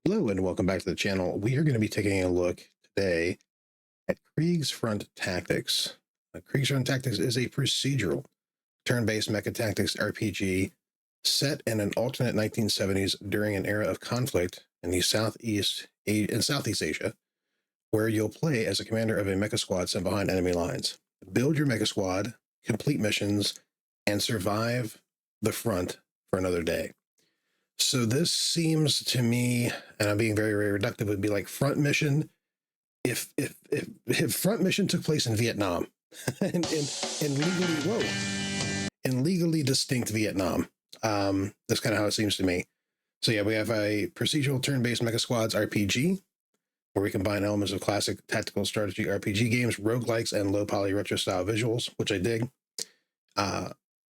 Hello and welcome back to the channel. We are going to be taking a look today at Kriegsfront Tactics. Kriegsfront Tactics is a procedural turn-based mecha tactics RPG set in an alternate 1970s during an era of conflict in the Southeast Asia, where you'll play as a commander of a mecha squad sent behind enemy lines. Build your mecha squad, complete missions, and survive the front for another day. So this seems to me, and I'm being very, very reductive, would be like front mission if front mission took place in Vietnam and legally distinct Vietnam. That's kind of how it seems to me. So yeah, we have a procedural turn-based mecha squads RPG where we combine elements of classic tactical strategy RPG games, roguelikes, and low poly retro style visuals, which I dig.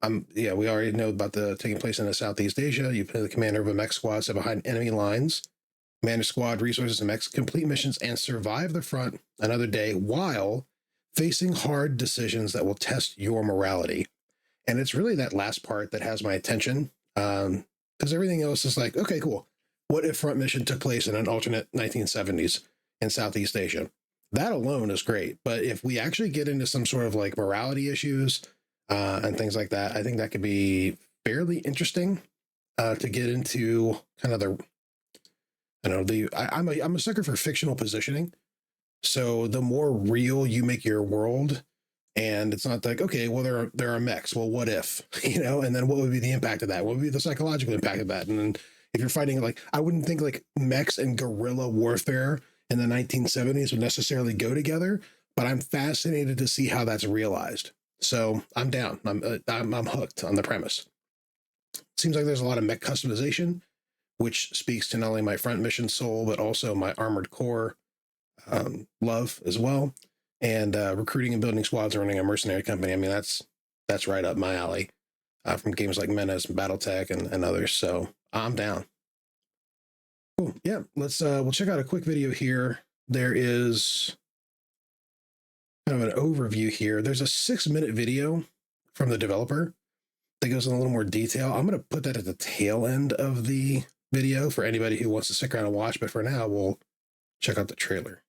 We already know about the taking place in the Southeast Asia. You play the commander of a mech squad set behind enemy lines, manage squad resources and mechs, complete missions, and survive the front another day while facing hard decisions that will test your morality. And it's really that last part that has my attention, because everything else is like, okay, cool. What if front mission took place in an alternate 1970s in Southeast Asia? That alone is great. But if we actually get into some sort of like morality issues, and things like that, I think that could be fairly interesting to get into kind of I'm a sucker for fictional positioning. So the more real you make your world, and it's not like, okay, well, there are mechs. Well, what if, and then what would be the impact of that? What would be the psychological impact of that? And then if you're fighting, like, I wouldn't think like mechs and guerrilla warfare in the 1970s would necessarily go together, but I'm fascinated to see how that's realized. So I'm down. I'm hooked on the premise. Seems like there's a lot of mech customization, which speaks to not only my front mission soul, but also my armored core love as well. And recruiting and building squads and running a mercenary company. I mean, that's right up my alley from games like Menace and Battletech and others. So I'm down. Cool. Yeah, we'll check out a quick video here. There is kind of an overview here. There's a 6-minute video from the developer that goes in a little more detail. I'm going to put that at the tail end of the video for anybody who wants to stick around and watch. But for now, we'll check out the trailer.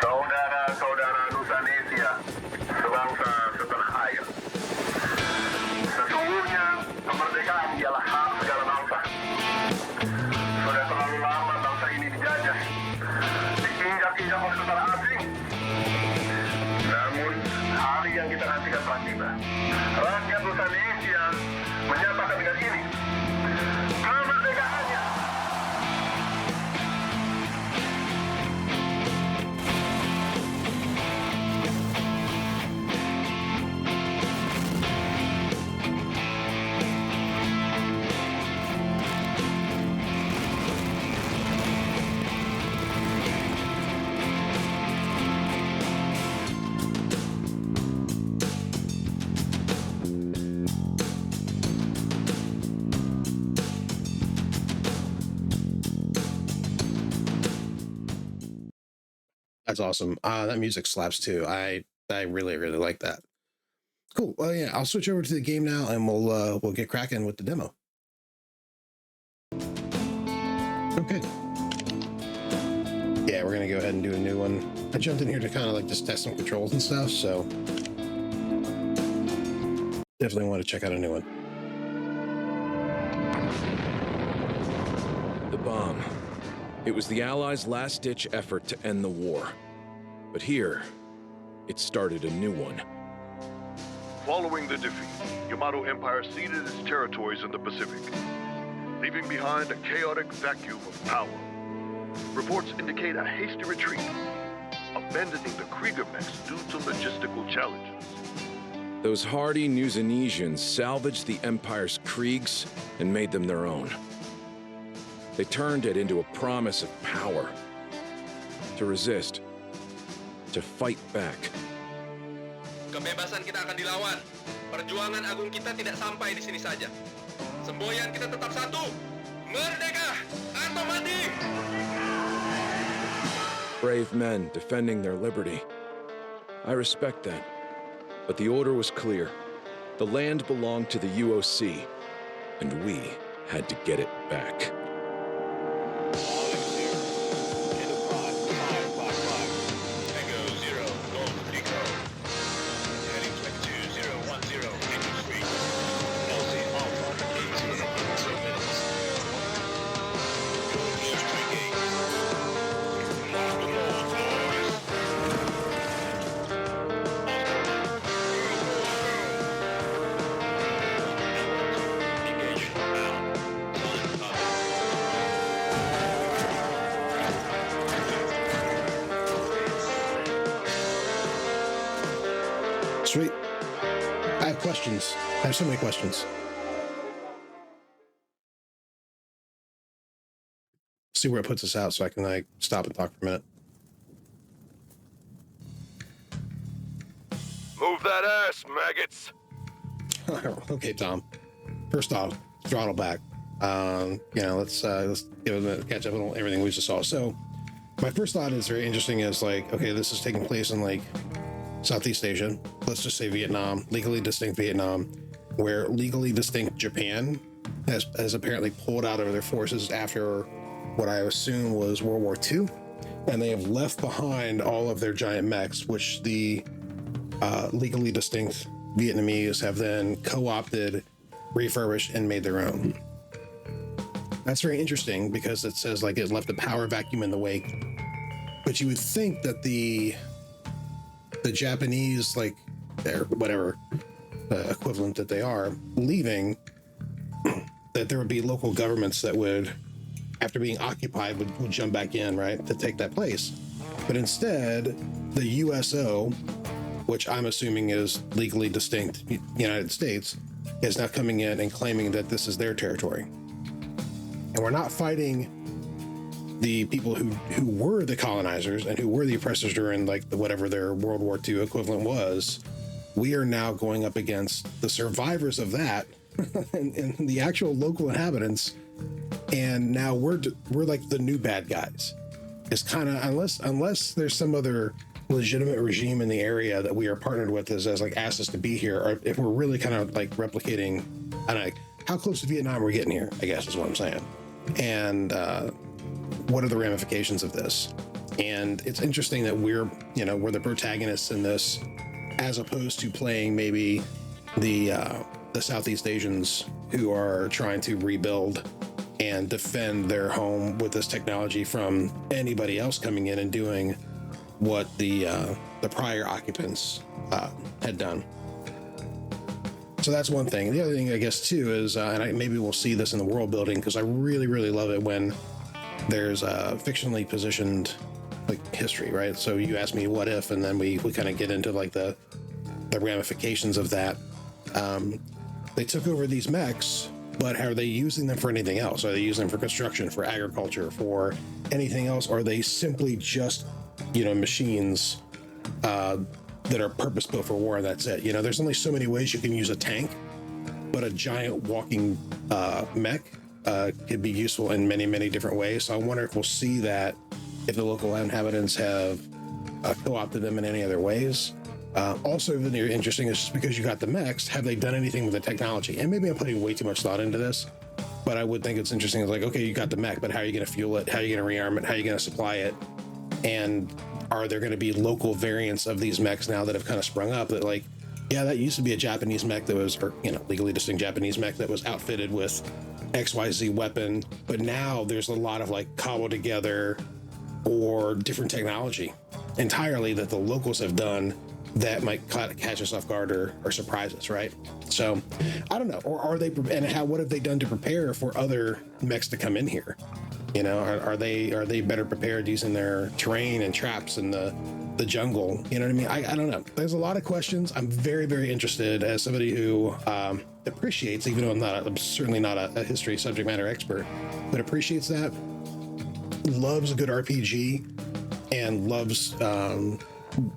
Saudara-saudara Nusanesia, sebangsa setanah air. Sesungguhnya, kemerdekaan ialah hak segala bangsa. Sudah terlalu lama bangsa ini dijajah, diinjak-injak oleh tentara asing. Namun, hari yang kita nantikan telah tiba. Rakyat Nusanesia menyatakan dengan ini, kemerdekaannya. That's awesome. That music slaps too. I really, really like that. Cool. Well, yeah, I'll switch over to the game now and we'll get cracking with the demo. Okay. Yeah, we're gonna go ahead and do a new one. I jumped in here to kind of like just test some controls and stuff, so definitely want to check out a new one. The bomb. It was the Allies' last-ditch effort to end the war. But here, it started a new one. Following the defeat, Yamato Empire ceded its territories in the Pacific, leaving behind a chaotic vacuum of power. Reports indicate a hasty retreat, abandoning the Krieger mechs due to logistical challenges. Those hardy Newsanesians salvaged the Empire's Kriegs and made them their own. They turned it into a promise of power. To resist. To fight back. Kebebasan kita akan dilawan. Perjuangan agung kita tidak sampai di sini saja. Semboyan kita tetap satu. Merdeka atau mati. Brave men defending their liberty. I respect that. But the order was clear. The land belonged to the UOC, and we had to get it back. Sweet. I have questions. I have so many questions. See where it puts us out so I can like stop and talk for a minute. Move that ass, maggots! Okay, Tom. First off, throttle back. Let's give it a minute, catch up on everything we just saw. So my first thought is very interesting is like, okay, this is taking place in like Southeast Asia. Let's just say Vietnam, legally distinct Vietnam, where legally distinct Japan has apparently pulled out of their forces after what I assume was World War II. And they have left behind all of their giant mechs, which the legally distinct Vietnamese have then co-opted, refurbished, and made their own. That's very interesting because it says like it left a power vacuum in the wake. But you would think that the Japanese, like their whatever equivalent that they are, leaving, that there would be local governments that would, after being occupied, would jump back in, right, to take that place. But instead, the USO, which I'm assuming is legally distinct United States, is now coming in and claiming that this is their territory. And we're not fighting the people who were the colonizers and who were the oppressors during like whatever their World War II equivalent was. We are now going up against the survivors of that and the actual local inhabitants. And now we're like the new bad guys. It's kind of, unless there's some other legitimate regime in the area that we are partnered with as like asked us to be here, or if we're really kind of like replicating, I don't know, how close to Vietnam we're getting here, I guess is what I'm saying. And what are the ramifications of this? And it's interesting that we're the protagonists in this, as opposed to playing maybe the Southeast Asians who are trying to rebuild and defend their home with this technology from anybody else coming in and doing what the prior occupants had done. So that's one thing. The other thing, I guess, too, is, maybe we'll see this in the world building, because I really, really love it when there's fictionally positioned like history, right? So you ask me what if, and then we kind of get into like the ramifications of that. They took over these mechs, but are they using them for anything else? Are they using them for construction, for agriculture, for anything else? Or are they simply just, machines that are purpose-built for war, and that's it? There's only so many ways you can use a tank, but a giant walking mech could be useful in many, many different ways. So I wonder if we'll see that, if the local inhabitants have co-opted them in any other ways. Also, interesting is just because you got the mechs, have they done anything with the technology? And maybe I'm putting way too much thought into this, but I would think it's interesting. It's like, okay, you got the mech, but how are you going to fuel it? How are you going to rearm it? How are you going to supply it? And are there going to be local variants of these mechs now that have kind of sprung up that, like, yeah, that used to be a Japanese mech that was, or, legally distinct Japanese mech that was outfitted with XYZ weapon, but now there's a lot of like cobbled together or different technology entirely that the locals have done that might catch us off guard or surprise us, right? So I don't know. Or are they, and what have they done to prepare for other mechs to come in here? Are they better prepared using their terrain and traps in the jungle? You know what I mean? I don't know. There's a lot of questions. I'm very, very interested, as somebody who appreciates, even though I'm certainly not a history subject matter expert, but appreciates that, loves a good RPG, and loves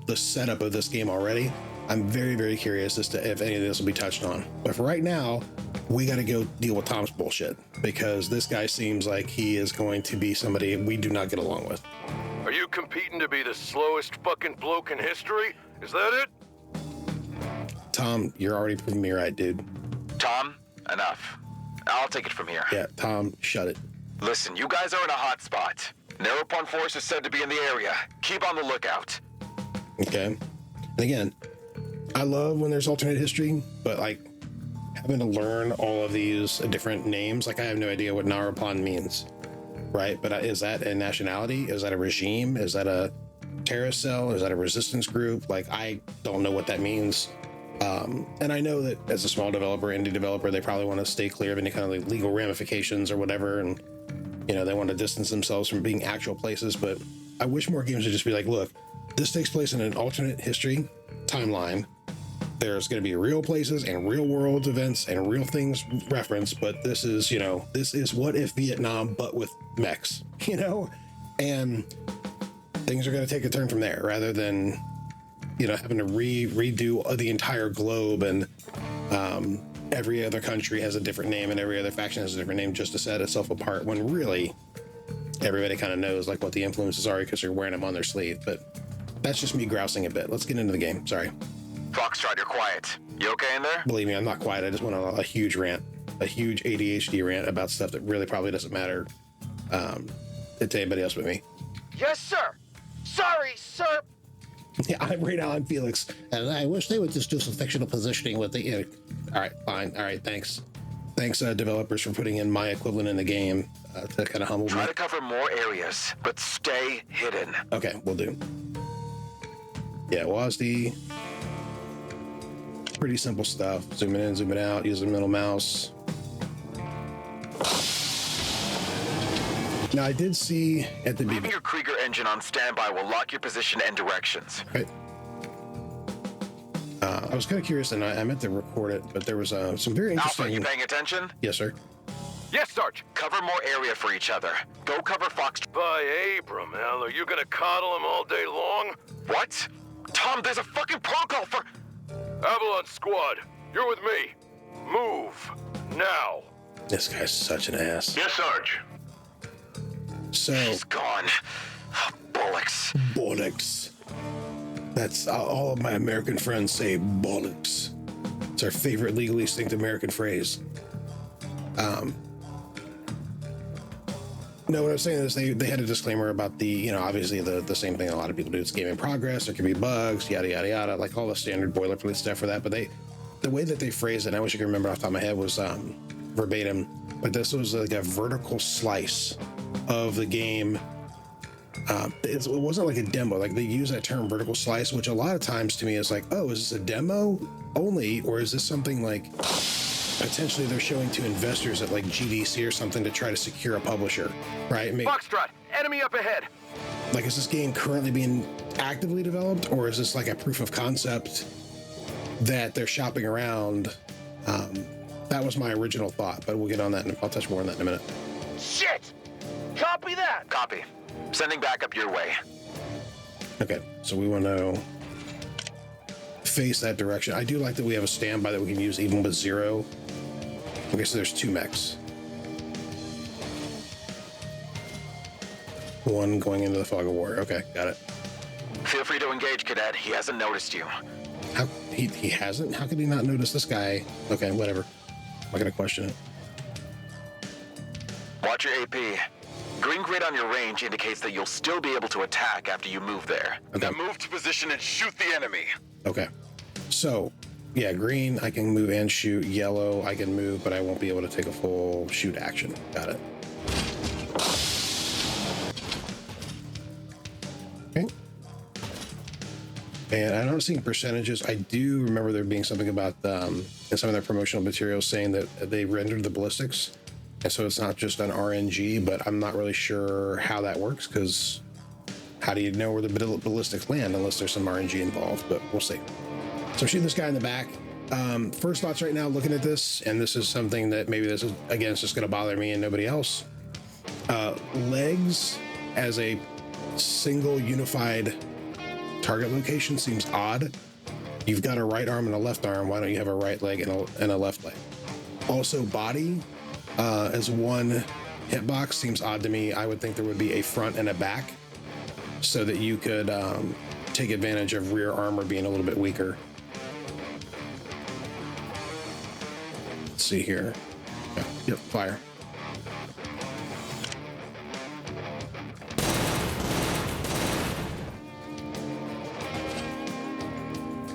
the setup of this game already. I'm very, very curious as to if any of this will be touched on. But for right now, we got to go deal with Tom's bullshit, because this guy seems like he is going to be somebody we do not get along with. Are you competing to be the slowest fucking bloke in history? Is that it? Tom, you're already proving me right, dude. Tom, enough. I'll take it from here. Yeah, Tom, shut it. Listen, you guys are in a hot spot. Neuropon Force is said to be in the area. Keep on the lookout. Okay. And again, I love when there's alternate history, but like having to learn all of these different names, like I have no idea what Neuropon means, right? But is that a nationality? Is that a regime? Is that a terrorist cell? Is that a resistance group? Like, I don't know what that means. And I know that as a small developer, indie developer, they probably want to stay clear of any kind of like legal ramifications or whatever. And, you know, they want to distance themselves from being actual places. But I wish more games would just be like, look, this takes place in an alternate history timeline. There's going to be real places and real world events and real things referenced. But this is, you know, this is what if Vietnam, but with mechs, you know, and things are going to take a turn from there rather than, you know, having to redo the entire globe and every other country has a different name and every other faction has a different name just to set itself apart when really everybody kind of knows like what the influences are because they're wearing them on their sleeve. But that's just me grousing a bit. Let's get into the game. Sorry. Foxtrot, you're quiet. You okay in there? Believe me, I'm not quiet. I just went on a huge rant, a huge ADHD rant about stuff that really probably doesn't matter to anybody else but me. Yes, sir. Sorry, sir. Yeah, I'm Felix, and I wish they would just do some fictional positioning with the. You know, all right, fine. All right, thanks, developers for putting in my equivalent in the game to kind of humble me. Try to cover more areas, but stay hidden. Okay, we'll do. Yeah, WASD. Pretty simple stuff. Zooming in, zooming out. Use the middle mouse. Now, I did see at the Leaving beginning. your Krieger engine on standby will lock your position and directions. Right. I was kind of curious, and I meant to record it, but there was some very interesting. Alpha, you paying attention? Yes, sir. Yes, Sarge. Cover more area for each other. Go cover Fox. By Abram, hell, are you gonna coddle him all day long? What? Tom, there's a fucking protocol for... Avalon Squad, you're with me. Move. Now. This guy's such an ass. Yes, Sarge. So, He's gone. Bullocks. bollocks. That's all of my American friends say bollocks. It's our favorite legally extinct American phrase. No, what I was saying is they had a disclaimer about the, you know, obviously the same thing a lot of people do. It's game in progress. There could be bugs, yada, yada, yada, like all the standard boilerplate stuff for that. But the way that they phrased it, and I wish I could remember off the top of my head, was verbatim. But this was like a vertical slice of the game. It wasn't like a demo. Like they use that term vertical slice, which a lot of times to me is like, oh, is this a demo only? Or is this something like potentially they're showing to investors at like GDC or something to try to secure a publisher, right? Foxtrot, enemy up ahead. Like, is this game currently being actively developed, or is this like a proof of concept that they're shopping around? That was my original thought, but we'll get on that and I'll touch more on that in a minute. Shit! Copy that! Copy. Sending backup your way. Okay, so we want to face that direction. I do like that we have a standby that we can use even with 0. Okay, so there's 2 mechs. One going into the fog of war. Okay, got it. Feel free to engage, Cadet. He hasn't noticed you. How he hasn't? How could he not notice this guy? Okay, whatever. I'm not gonna question it. Watch your AP. Green grid on your range indicates that you'll still be able to attack after you move there. Okay. Now move to position and shoot the enemy. Okay. So, yeah, green, I can move and shoot. Yellow, I can move, but I won't be able to take a full shoot action. Got it. Okay. And I'm not seeing percentages. I do remember there being something about in some of their promotional materials saying that they rendered the ballistics. And so it's not just an RNG, but I'm not really sure how that works because how do you know where the ballistics land unless there's some RNG involved? But we'll see. So I'm shooting this guy in the back. First thoughts right now looking at this, and this is something that maybe this is, again, it's just going to bother me and nobody else. Legs as a single unified target location seems odd. You've got a right arm and a left arm. Why don't you have a right leg and a left leg? Also, body as one hitbox seems odd to me. I would think there would be a front and a back so that you could take advantage of rear armor being a little bit weaker. Let's see here. Yep, fire.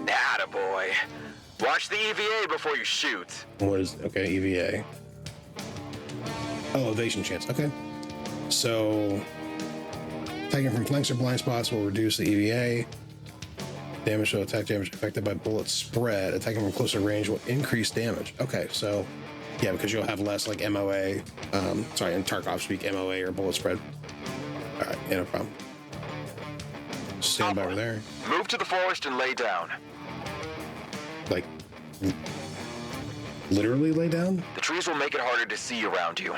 Attaboy. Watch the EVA before you shoot. What is, okay, EVA. Oh, evasion chance, okay. So, attacking from flanks or blind spots will reduce the EVA. Damage to attack damage affected by bullet spread. Attacking from closer range will increase damage. Okay, so, yeah, because you'll have less like MOA, sorry, in Tarkov speak, MOA or bullet spread. All right, yeah, no problem. Stand by over there. Move to the forest and lay down. Like, literally lay down? The trees will make it harder to see around you,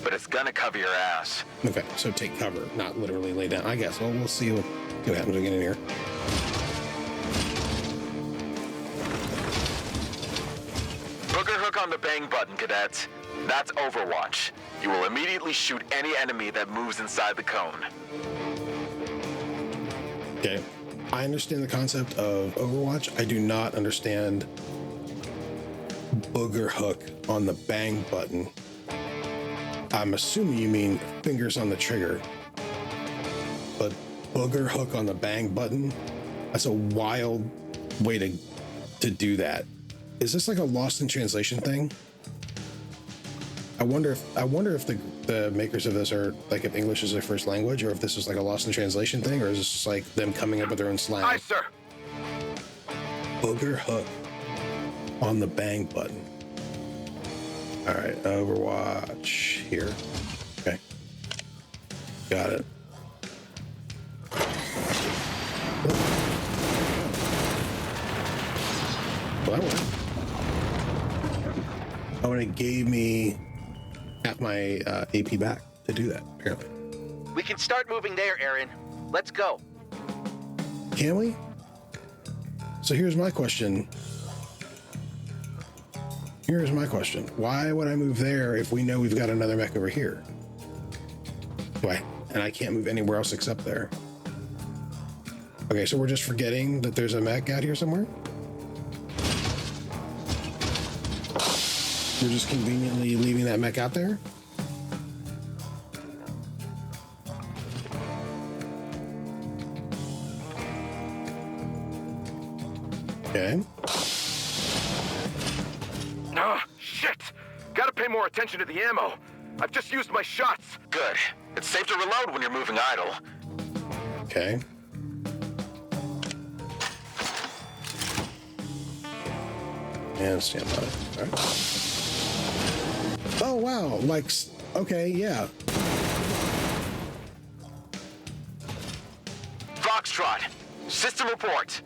but it's gonna cover your ass. Okay, so take cover, not literally lay down. I guess. Well, we'll see what happens when we get in here. Booger hook on the bang button, cadets. That's Overwatch. You will immediately shoot any enemy that moves inside the cone. Okay. I understand the concept of Overwatch. I do not understand booger hook on the bang button. I'm assuming you mean fingers on the trigger. But booger hook on the bang button? That's a wild way to do that. Is this like a lost in translation thing? I wonder if the makers of this are like, if English is their first language, or if this is like a lost in translation thing, or is this just like them coming up with their own slang? Aye, sir. Booger hook on the bang button. All right, Overwatch here. Okay, got it. Well, that worked. Oh, and it gave me half my AP back to do that, apparently. We can start moving there, Aaron. Let's go. Can we? So here's my question. Why would I move there if we know we've got another mech over here? Why? And I can't move anywhere else except there. Okay, so we're just forgetting that there's a mech out here somewhere? We're just conveniently leaving that mech out there? Okay. Ah, shit! Gotta pay more attention to the ammo. I've just used my shots. Good. It's safe to reload when you're moving idle. Okay. And stand by. All right. Oh, wow. Like, okay, yeah. Foxtrot, system report.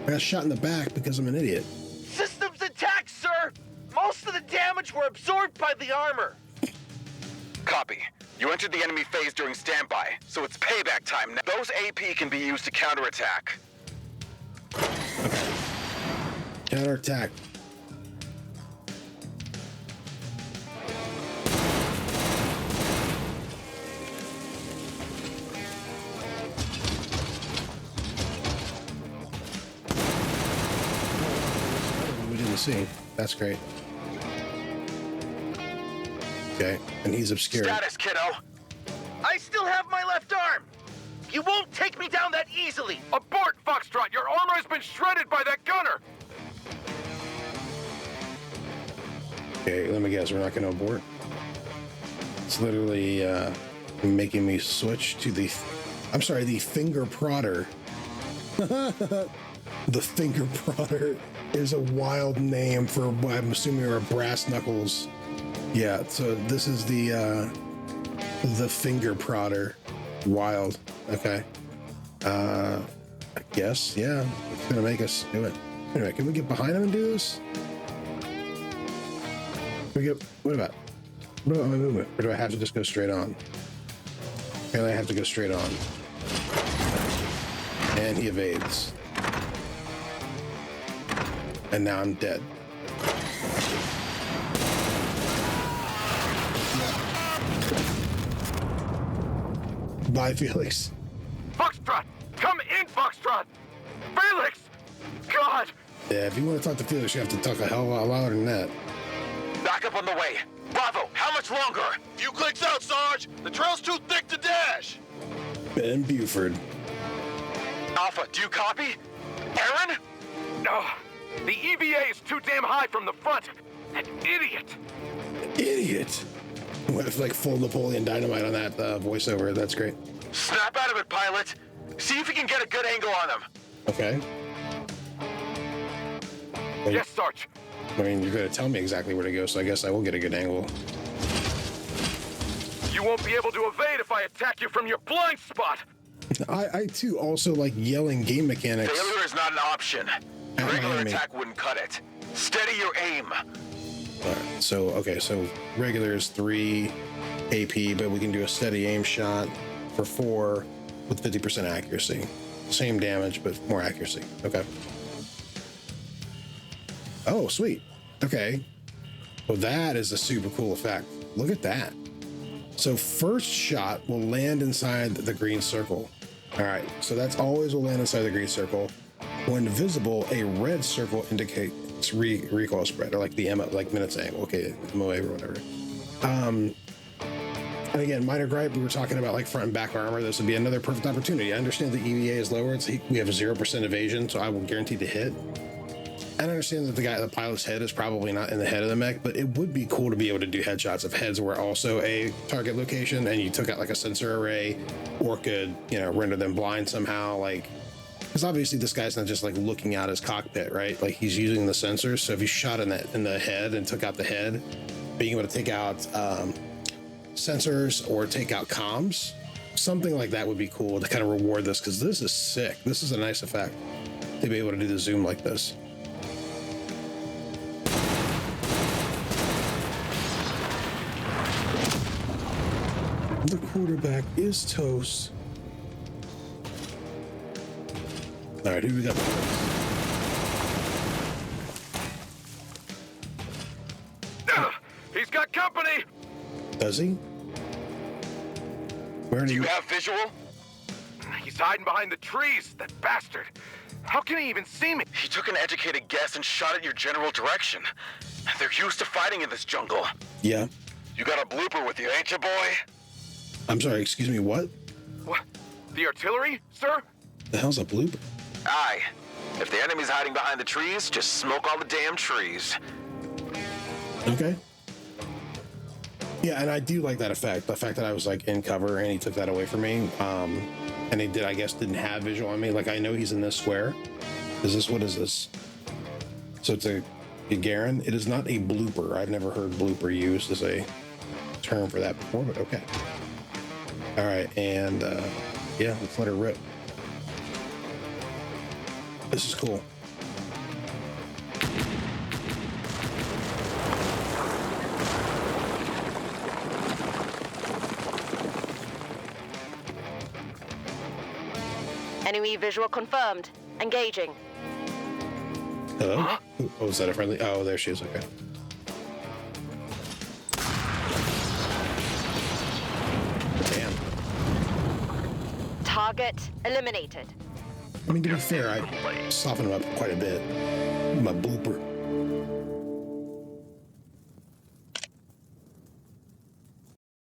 I got shot in the back because I'm an idiot. Systems intact, sir! Most of the damage were absorbed by the armor. Copy. You entered the enemy phase during standby, so it's payback time now. Those AP can be used to counterattack. Counterattack. We didn't see. That's great. Okay, and he's obscured. Status, kiddo. I still have my left arm. You won't take me down that easily. Abort, Foxtrot! Your armor has been shredded by that gunner! Okay, let me guess, we're not going to abort. It's literally making me switch to the, I'm sorry, the finger prodder. The finger prodder is a wild name for what I'm assuming are brass knuckles. Yeah, so this is the finger prodder. Wild. Okay. I guess, yeah. It's gonna make us do it. Anyway, can we get behind him and do this? What about my movement? Or do I have to just go straight on? Apparently I have to go straight on. And he evades. And now I'm dead. Bye, Felix. Foxtrot! Come in, Foxtrot! Felix! God! Yeah, if you want to talk to Felix, you have to talk a hell of a lot louder than that. Backup on the way. Bravo, how much longer? Few clicks out, Sarge. The trail's too thick to dash. Ben Buford. Alpha, do you copy? Aaron? No, the EVA is too damn high from the front. That idiot. Idiot. With like full Napoleon Dynamite on that voiceover. That's great. Snap out of it, pilot. See if you can get a good angle on them. Okay. Well, Yes, Sarge. I mean, you're going to tell me exactly where to go, so I guess I will get a good angle. You won't be able to evade if I attack you from your blind spot. I too also like yelling game mechanics. Failure is not an option. At my Regular enemy. attack wouldn't cut it. Steady your aim. All right, so okay, so regular is 3 AP, but we can do a steady aim shot for 4 with 50% accuracy. Same damage, but more accuracy. Okay. Oh, sweet. Okay. Well, that is a super cool effect. Look at that. So first shot will land inside the green circle. All right, so that's always will land inside the green circle. When visible, a red circle indicates recoil spread, or like the MO, like minutes angle. Okay, MOA or whatever. And again, minor gripe, we were talking about like front and back armor. This would be another perfect opportunity. I understand the EVA is lower. We have a 0% evasion, so I will guarantee to hit. And I understand that the pilot's head is probably not in the head of the mech, but it would be cool to be able to do headshots if heads were also a target location and you took out like a sensor array or could, render them blind somehow. Like, because obviously this guy's not just like looking out his cockpit, right? Like he's using the sensors. So if you shot in the head and took out the head, being able to take out sensors or take out comms, something like that would be cool to kind of reward this, because this is sick. This is a nice effect to be able to do the zoom like this. The quarterback is toast. All right, who we got? He's got company. Does he? Where Do do you have visual? He's hiding behind the trees, that bastard. How can he even see me? He took an educated guess and shot at your general direction. They're used to fighting in this jungle. Yeah. You got a blooper with you, ain't you, boy? I'm sorry, excuse me, what? What? The artillery, sir? The hell's a blooper? Aye. If the enemy's hiding behind the trees, just smoke all the damn trees. Okay. Yeah, and I do like that effect. The fact that I was like in cover and he took that away from me. And he did, I guess, didn't have visual on me. Like I know he's in this square. What is this? So it's a Gagarin. It is not a blooper. I've never heard blooper used as a term for that before, but okay. All right, and yeah, let's let her rip. This is cool. Enemy visual confirmed. Engaging. Hello? Huh? Oh, is that a friendly? Oh, there she is. Okay. Damn. Target eliminated. I mean, to be fair, I softened him up quite a bit. My blooper.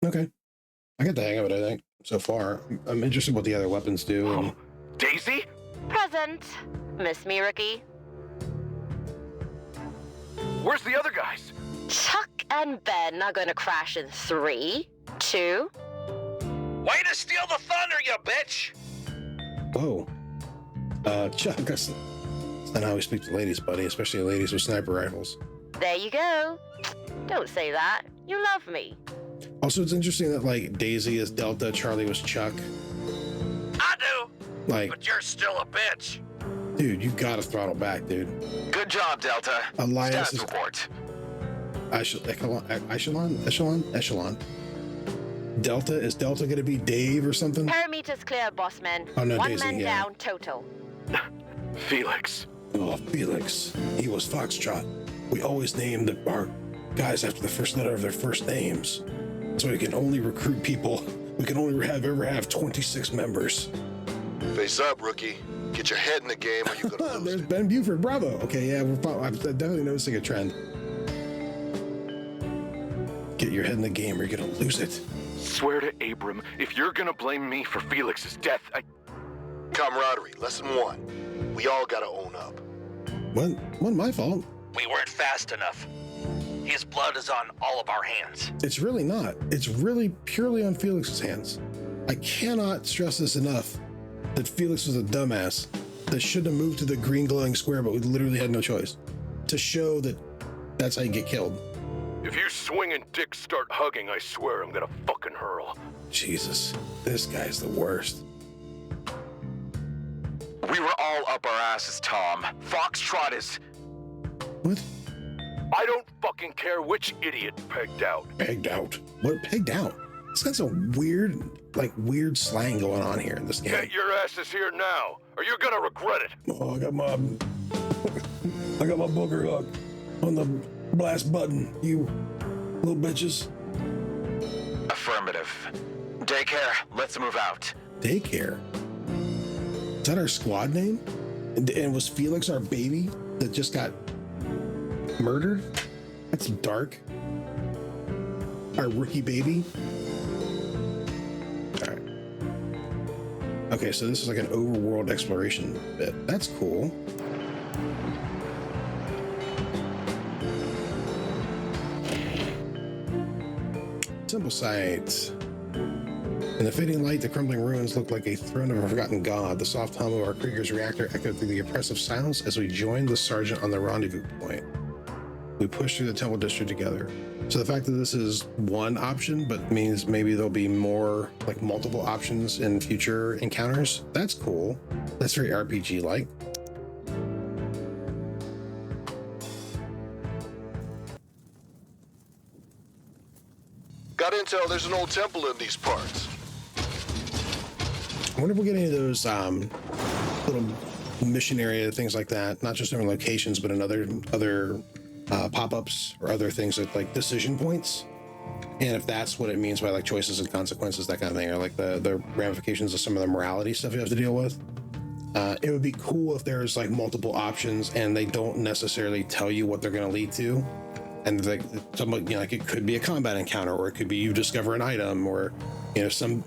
Okay. I get the hang of it, I think, so far. I'm interested what the other weapons do. And... Daisy? Present. Miss me, Ricky. Where's the other guys? Chuck and Ben are going to crash in 3, 2. Way to steal the thunder, you bitch! Whoa. Chuck, that's not how we speak to ladies, buddy, especially ladies with sniper rifles. There you go. Don't say that. You love me. Also, it's interesting that, like, Daisy is Delta, Charlie was Chuck. I do, Like, but you're still a bitch. dude, you gotta throttle back, dude. Good job, Delta. Alliance Status is... report. Echelon. Delta, is Delta gonna be Dave or something? Perimeters clear, bossman. Oh, no, One Daisy, man yeah. down total. Felix. Oh, Felix. He was Foxtrot. We always named our guys after the first letter of their first names. So we can only recruit people. We can only ever have 26 members. Face up, rookie. Get your head in the game or you're gonna lose There's it. Ben Buford. Bravo. Okay, yeah, I'm definitely noticing a trend. Get your head in the game or you're gonna lose it. Swear to Abram, if you're gonna blame me for Felix's death, Camaraderie, lesson 1. We all gotta own up. Wasn't my fault. We weren't fast enough. His blood is on all of our hands. It's really not. It's really purely on Felix's hands. I cannot stress this enough that Felix was a dumbass that shouldn't have moved to the green glowing square, but we literally had no choice to show that that's how you get killed. if you swinging dicks start hugging, I swear I'm gonna fucking hurl. Jesus, this guy's the worst. We were all up our asses, Tom. Foxtrot is... What? I don't fucking care which idiot pegged out. Pegged out? What pegged out? It's got some weird slang going on here in this game. Get your asses here now, or you're gonna regret it. Oh, I got my booger hook on the blast button, you little bitches. Affirmative. Daycare, let's move out. Daycare? Is that our squad name? And was Felix our baby that just got murdered? That's dark. Our rookie baby? All right. Okay, so this is like an overworld exploration bit. That's cool. Temple site. In the fading light, the crumbling ruins look like a throne of a forgotten god. The soft hum of our Krieger's reactor echoed through the oppressive silence as we joined the sergeant on the rendezvous point. We pushed through the temple district together. So the fact that this is one option, but means maybe there'll be more, like multiple options in future encounters. That's cool. That's very RPG-like. Got intel there's an old temple in these parts. I wonder if we'll get any of those little mission area things like that, not just in locations, but in other pop-ups or other things that like decision points. And if that's what it means by like choices and consequences, that kind of thing, or like the ramifications of some of the morality stuff you have to deal with. It would be cool if there's like multiple options and they don't necessarily tell you what they're going to lead to. And like somebody, you know, like it could be a combat encounter, or it could be you discover an item, or some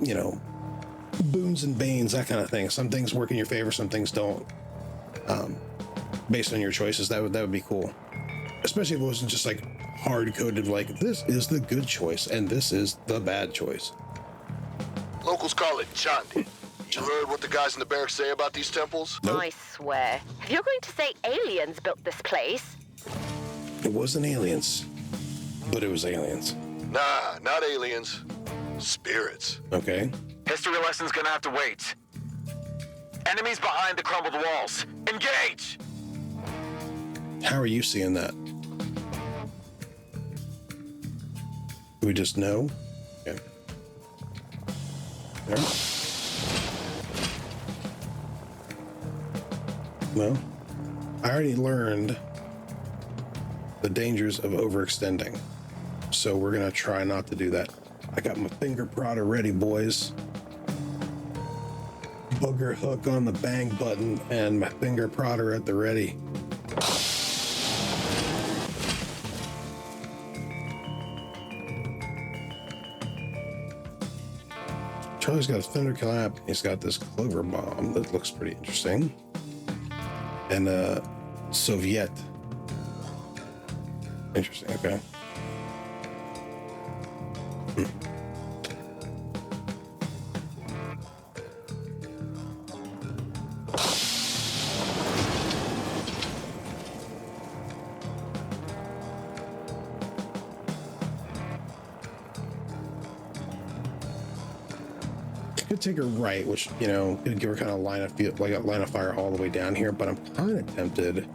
boons and banes, that kind of thing. Some things work in your favor, some things don't. Based on your choices, that would be cool. Especially if it wasn't just like hard coded, like this is the good choice and this is the bad choice. Locals call it Chandi. You heard what the guys in the barracks say about these temples? Nope. I swear. If you're going to say aliens built this place... It wasn't aliens, but it was aliens. Nah, not aliens. Spirits. Okay. History lesson's gonna have to wait. Enemies behind the crumbled walls. Engage! How are you seeing that? Do we just know? Okay. All right. Well, I already learned the dangers of overextending, so we're gonna try not to do that. I got my finger prodder ready, boys. Booger hook on the bang button and my finger prodder at the ready. Charlie's got a thunderkill app. He's got this clover bomb that looks pretty interesting. And Soviet. Interesting, okay. Could take her right, which could give her kind of line of fire all the way down here. But I'm kind of tempted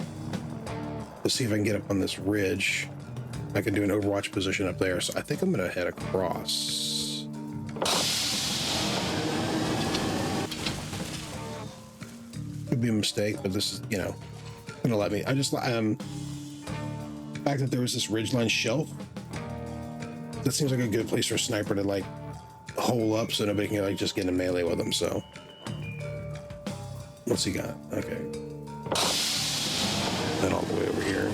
to see if I can get up on this ridge. I can do an Overwatch position up there. So I think I'm gonna head across. Could be a mistake, but this is gonna let me. I just the fact that there was this ridgeline shelf. That seems like a good place for a sniper to like hole up so nobody can like just get in melee with him. So what's he got? Okay, then all the way over here.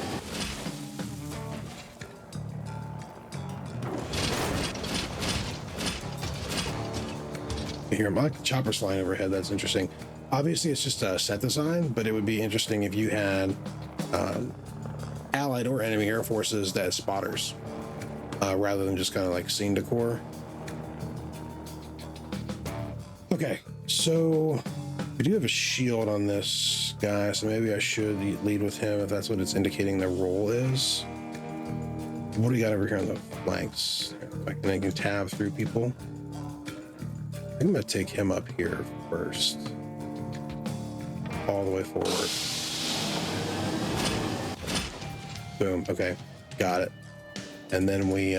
Here, I like the choppers flying overhead. That's interesting. Obviously, it's just a set design, but it would be interesting if you had allied or enemy air forces that spotters, rather than just kind of like scene decor. Okay, so we do have a shield on this guy, so maybe I should lead with him if that's what it's indicating the role is. What do we got over here on the flanks? I can tab through people. I think I'm gonna take him up here first, all the way forward. Boom. Okay, got it. And then we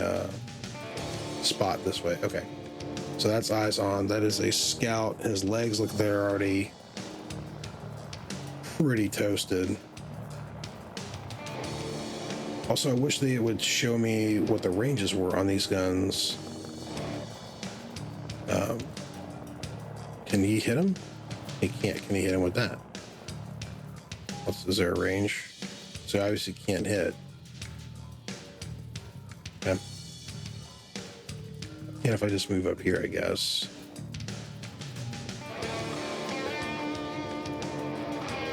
spot this way. Okay, so that's eyes on. That is a scout. His legs look they're already pretty toasted. Also, I wish they would show me what the ranges were on these guns. Can he hit him? He can't. Can he hit him with that? Is there a range? So obviously can't hit. Okay. And if I just move up here, I guess.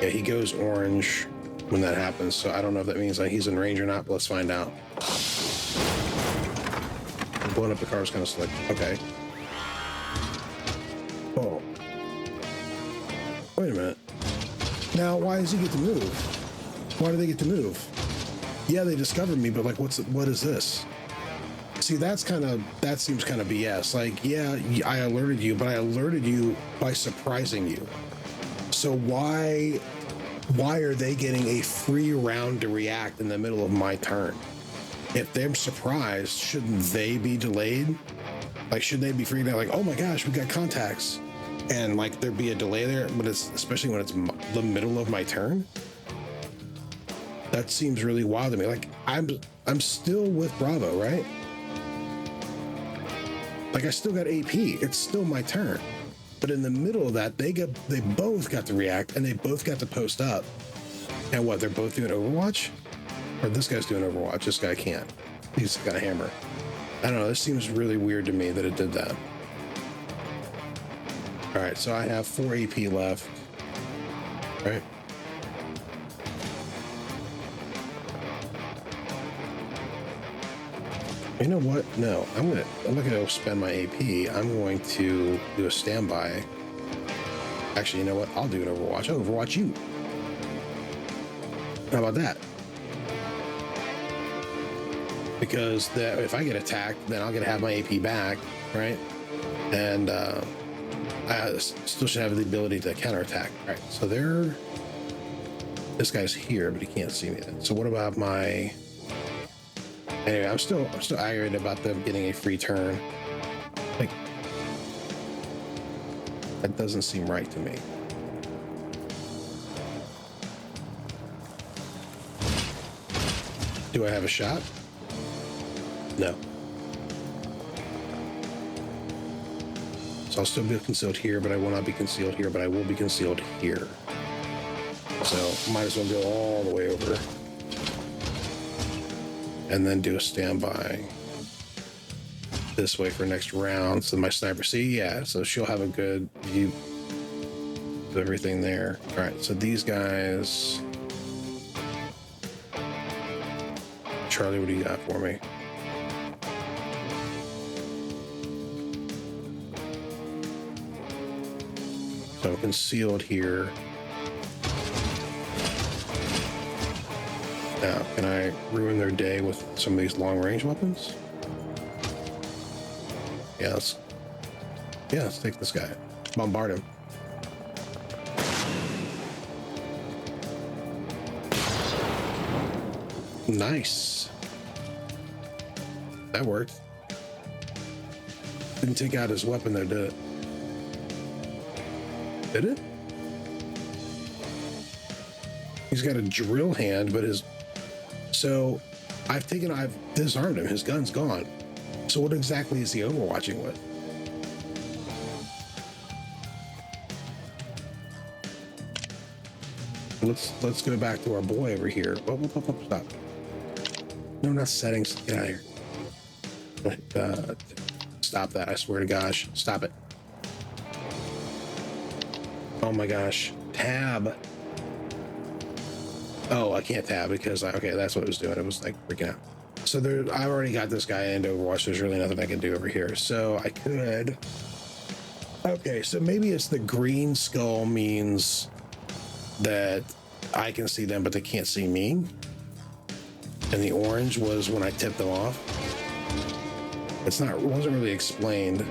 Yeah, he goes orange when that happens, so I don't know if that means that he's in range or not, but let's find out. Blowing up the car is kind of slick. Okay. Oh. Wait a minute. Now, why does he get to move? Why do they get to move? Yeah, they discovered me, but like, what is this? See, that seems kind of BS. Like, yeah, I alerted you, but I alerted you by surprising you. So why are they getting a free round to react in the middle of my turn? If they're surprised, shouldn't they be delayed? Like, should they be freaked out? Like, oh my gosh, we got contacts, and like there be a delay there, but it's especially when it's the middle of my turn. That seems really wild to me. Like, I'm still with Bravo, right? Like, I still got AP. It's still my turn. But in the middle of that, they both got to react, and they both got to post up. And what? They're both doing Overwatch? Or this guy's doing Overwatch. This guy can't. He's got a hammer. I don't know. This seems really weird to me that it did that. All right, so I have 4 AP left. Right. You know what? No, I'm not gonna go spend my AP. I'm going to do a standby. Actually, you know what? I'll do an Overwatch. I'll Overwatch you. How about that? Because if I get attacked, then I'll get to have my AP back, right? And I still should have the ability to counterattack. Right. So this guy's here, but he can't see me then. So what about my? Anyway, I'm still aggravated about them getting a free turn. Like, that doesn't seem right to me. Do I have a shot? No. So I'll still be concealed here, but I will not be concealed here, but I will be concealed here. So might as well go all the way over. And then do a standby this way for next round. So my sniper, see, yeah, so she'll have a good view of everything there. All right, so these guys. Charlie, what do you got for me? So I'm concealed here. Now, can I ruin their day with some of these long-range weapons? Yeah, let's take this guy. Bombard him. Nice. That worked. Didn't take out his weapon though, did it? Did it? He's got a drill hand, but so I've disarmed him. His gun's gone. So what exactly is he overwatching with? Let's go back to our boy over here. Whoop, stop. No, not settings. Get out of here. Stop that. I swear to gosh. Stop it. Oh my gosh. Tab. Oh, I can't tab because okay, that's what it was doing. It was like freaking out. So there, I already got this guy into Overwatch. There's really nothing I can do over here. So I could. Okay, so maybe it's the green skull means that I can see them, but they can't see me. And the orange was when I tipped them off. It wasn't really explained.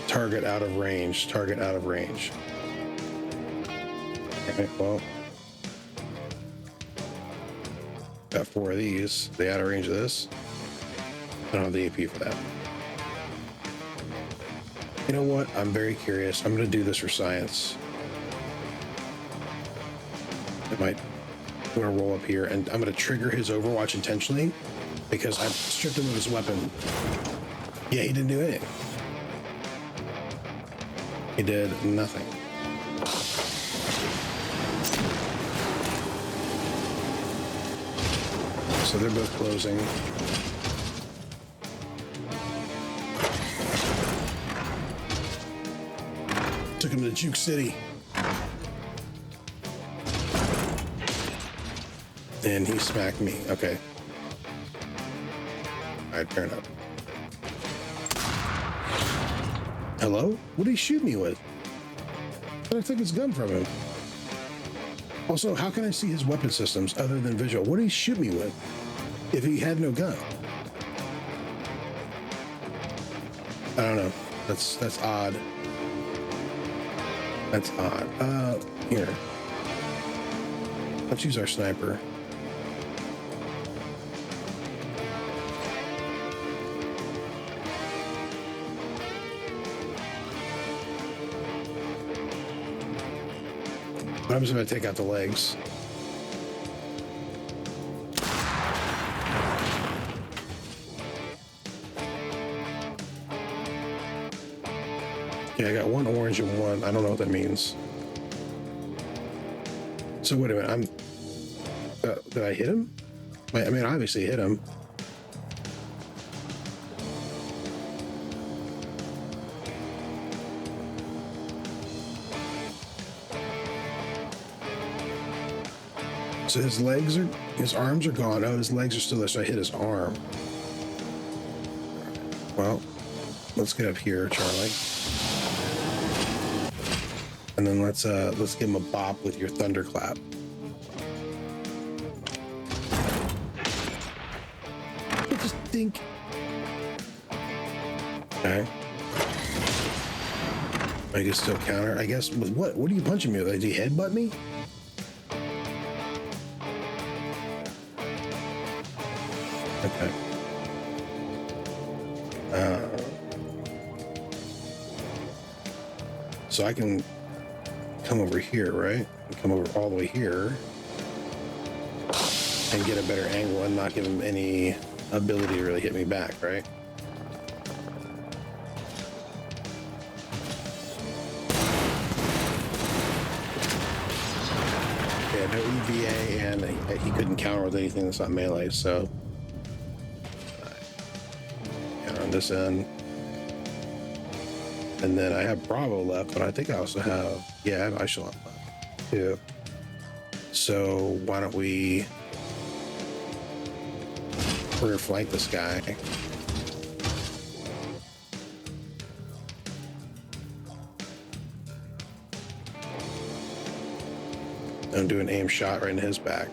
Target out of range. Target out of range. Okay, well. Got 4 of these. They out of range of this. I don't have the AP for that. You know what? I'm very curious. I'm going to do this for science. I'm going to roll up here and I'm going to trigger his Overwatch intentionally because I stripped him of his weapon. Yeah, he didn't do anything. He did nothing. So they're both closing. Took him to Juke City. And he smacked me. Okay. All right, fair enough. Hello? What did he shoot me with? I took his gun from him. Also, how can I see his weapon systems other than visual? What did he shoot me with if he had no gun? I don't know. That's odd. That's odd. Here. Let's use our sniper. I'm just going to take out the legs. Yeah, I got 1 orange and 1. I don't know what that means. So wait a minute. Did I hit him? I mean, I obviously hit him. So his arms are gone. Oh, his legs are still there, so I hit his arm. Well, let's get up here, Charlie. And then let's give him a bop with your thunderclap. Just think. Okay. I can still counter. I guess with what? What are you punching me with? Did you headbutt me? Okay. So I can come over here, right? Come over all the way here and get a better angle and not give him any ability to really hit me back, right? Yeah, no EVA, and he couldn't counter with anything that's not melee, so on this end. And then I have Bravo left, but I think I also have, yeah, I have Echelon left too. So why don't we're gonna flank this guy. And do an aim shot right in his back.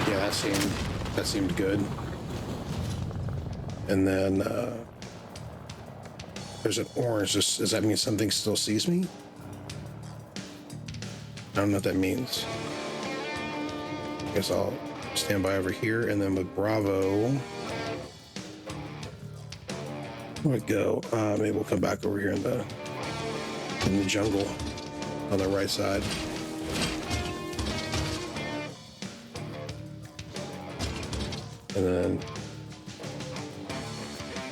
Yeah, that seemed good. And then there's an orange. Does that mean something still sees me? I don't know what that means. I guess I'll stand by over here, and then with Bravo, where it go? Maybe we'll come back over here in the jungle on the right side. And then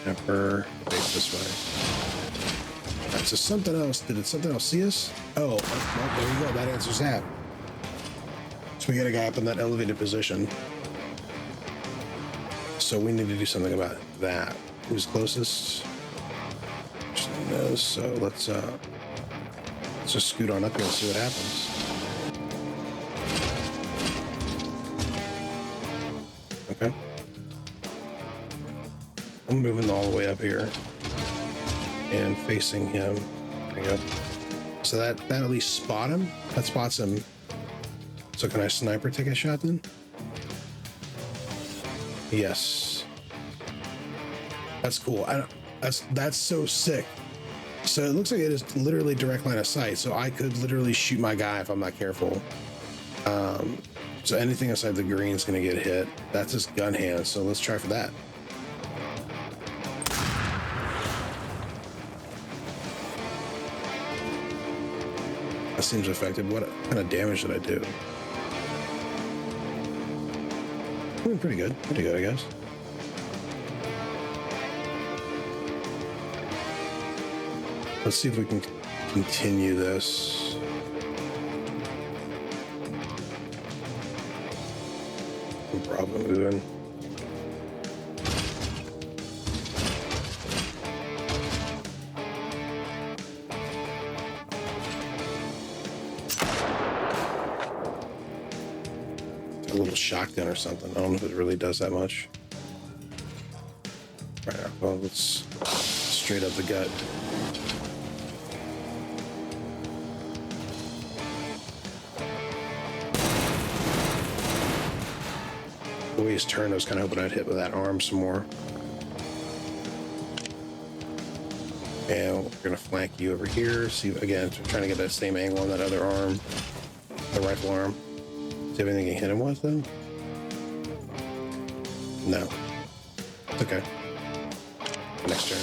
Pepper face this way. All right, so something else. Did something else see us? Oh, well, there you go. That answers that. we got a guy up in that elevated position. So we need to do something about that. Who's closest? No, so let's just scoot on up here and see what happens. Okay. I'm moving all the way up here and facing him. There you go. So that at least spot him. That spots him. So can I sniper take a shot then? Yes. That's cool. That's so sick. So it looks like it is literally direct line of sight. So I could literally shoot my guy if I'm not careful. So anything inside the green is going to get hit. That's his gun hand. So let's try for that. That seems effective. What kind of damage did I do? Pretty good, I guess. Let's see if we can continue this. Bravo moving. A little shotgun or something. I don't know if it really does that much. All right, well, let's straight up the gut. The way he's turned, I was kind of hoping I'd hit with that arm some more. And we're gonna flank you over here. See, again, trying to get that same angle on that other arm, the rifle arm. Do you have anything you can hit him with, then? No. It's okay. Next turn.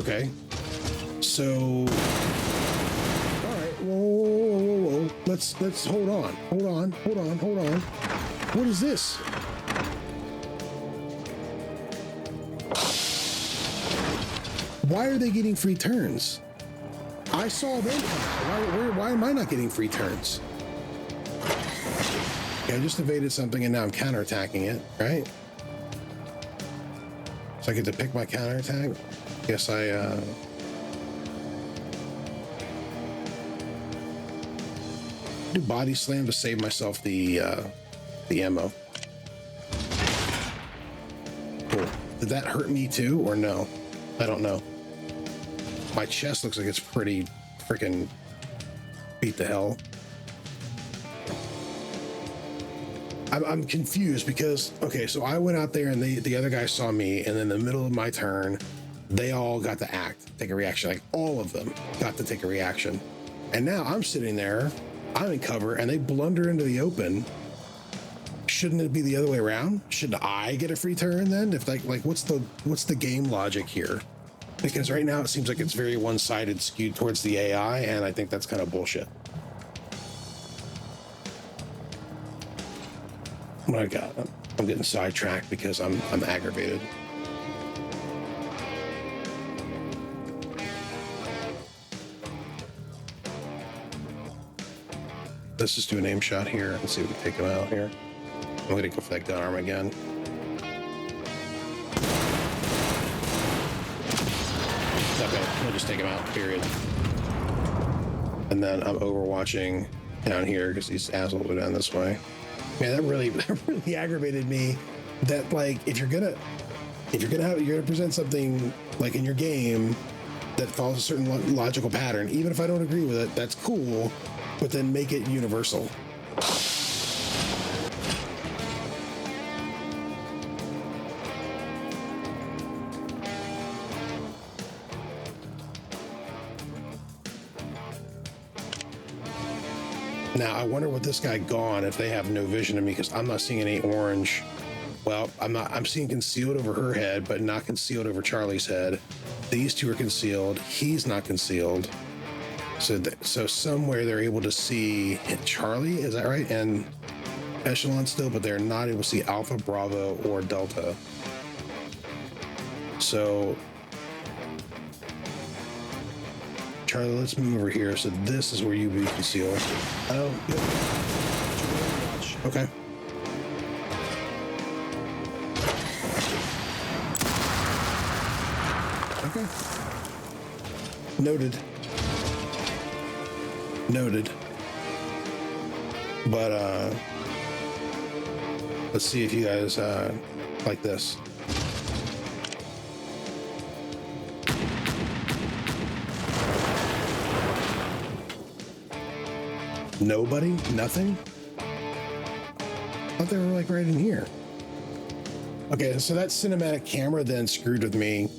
Okay. So... Alright, whoa. Let's hold on. Hold on. What is this? Why are they getting free turns? I saw them. Why am I not getting free turns? Okay, I just evaded something and now I'm counterattacking it, right? So I get to pick my counterattack. Guess I do body slam to save myself the ammo. Cool. Did that hurt me too or no? I don't know. My chest looks like it's pretty freaking beat to hell. I'm confused because, okay, so I went out there and the other guy saw me, and in the middle of my turn, they all got to take a reaction. Like all of them got to take a reaction. And now I'm sitting there, I'm in cover, and they blunder into the open. Shouldn't it be the other way around? Should I get a free turn then? If like what's the game logic here? Because right now it seems like it's very one-sided, skewed towards the AI, and I think that's kind of bullshit. Oh my God, I'm getting sidetracked because I'm aggravated. Let's just do an aim shot here and see if we can take him out here. I'm gonna go for that gun arm again. Okay, we'll just take him out, period. And then I'm overwatching down here because these assholes are down this way. Man, that really aggravated me. That like, if you're gonna present something like in your game that follows a certain logical pattern, even if I don't agree with it, that's cool. But then make it universal. Now, I wonder what this guy gone if they have no vision of me, because I'm not seeing any orange. Well, I'm seeing concealed over her head, but not concealed over Charlie's head. These two are concealed. He's not concealed. So somewhere they're able to see Charlie, is that right? And Echelon still, but they're not able to see Alpha, Bravo, or Delta. So Charlie, let's move over here. So this is where you be concealed. Oh, yep. Okay. Okay. Noted. Noted. But let's see if you guys like this. Nobody? Nothing? I thought they were like right in here. Okay, so that cinematic camera then screwed with me.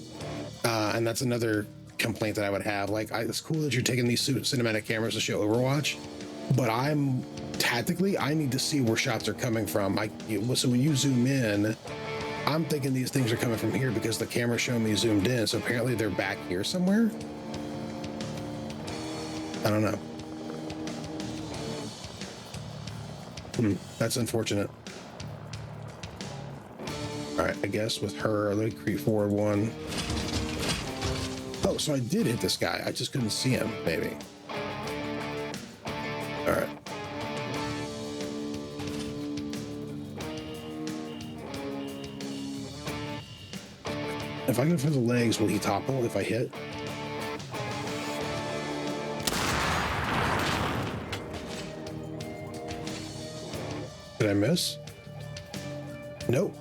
And that's another complaint that I would have. Like, it's cool that you're taking these cinematic cameras to show Overwatch, but I'm tactically, I need to see where shots are coming from. So when you zoom in, I'm thinking these things are coming from here because the camera's showing me zoomed in. So apparently they're back here somewhere. I don't know. That's unfortunate. All right, I guess with her, let me creep forward one. Oh, so I did hit this guy. I just couldn't see him, maybe. All right. If I go for the legs, will he topple if I hit? Did I miss? Nope.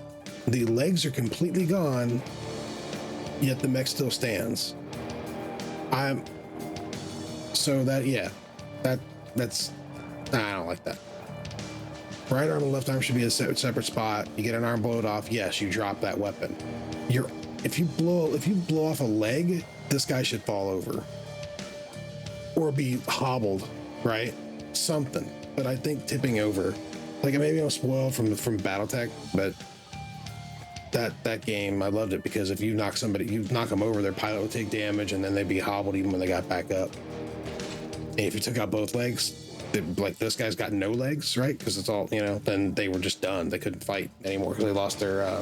The legs are completely gone, yet the mech still stands. So that, yeah, that's, I don't like that. Right arm and left arm should be a separate spot. You get an arm blowed off. Yes, you drop that weapon. If you blow off a leg, this guy should fall over or be hobbled, right? Something. But I think tipping over, like maybe I'm spoiled from BattleTech, but that game, I loved it because if you knock them over, their pilot would take damage and then they'd be hobbled even when they got back up. And if you took out both legs, like this guy's got no legs, right? Because it's all, then they were just done. They couldn't fight anymore because they lost their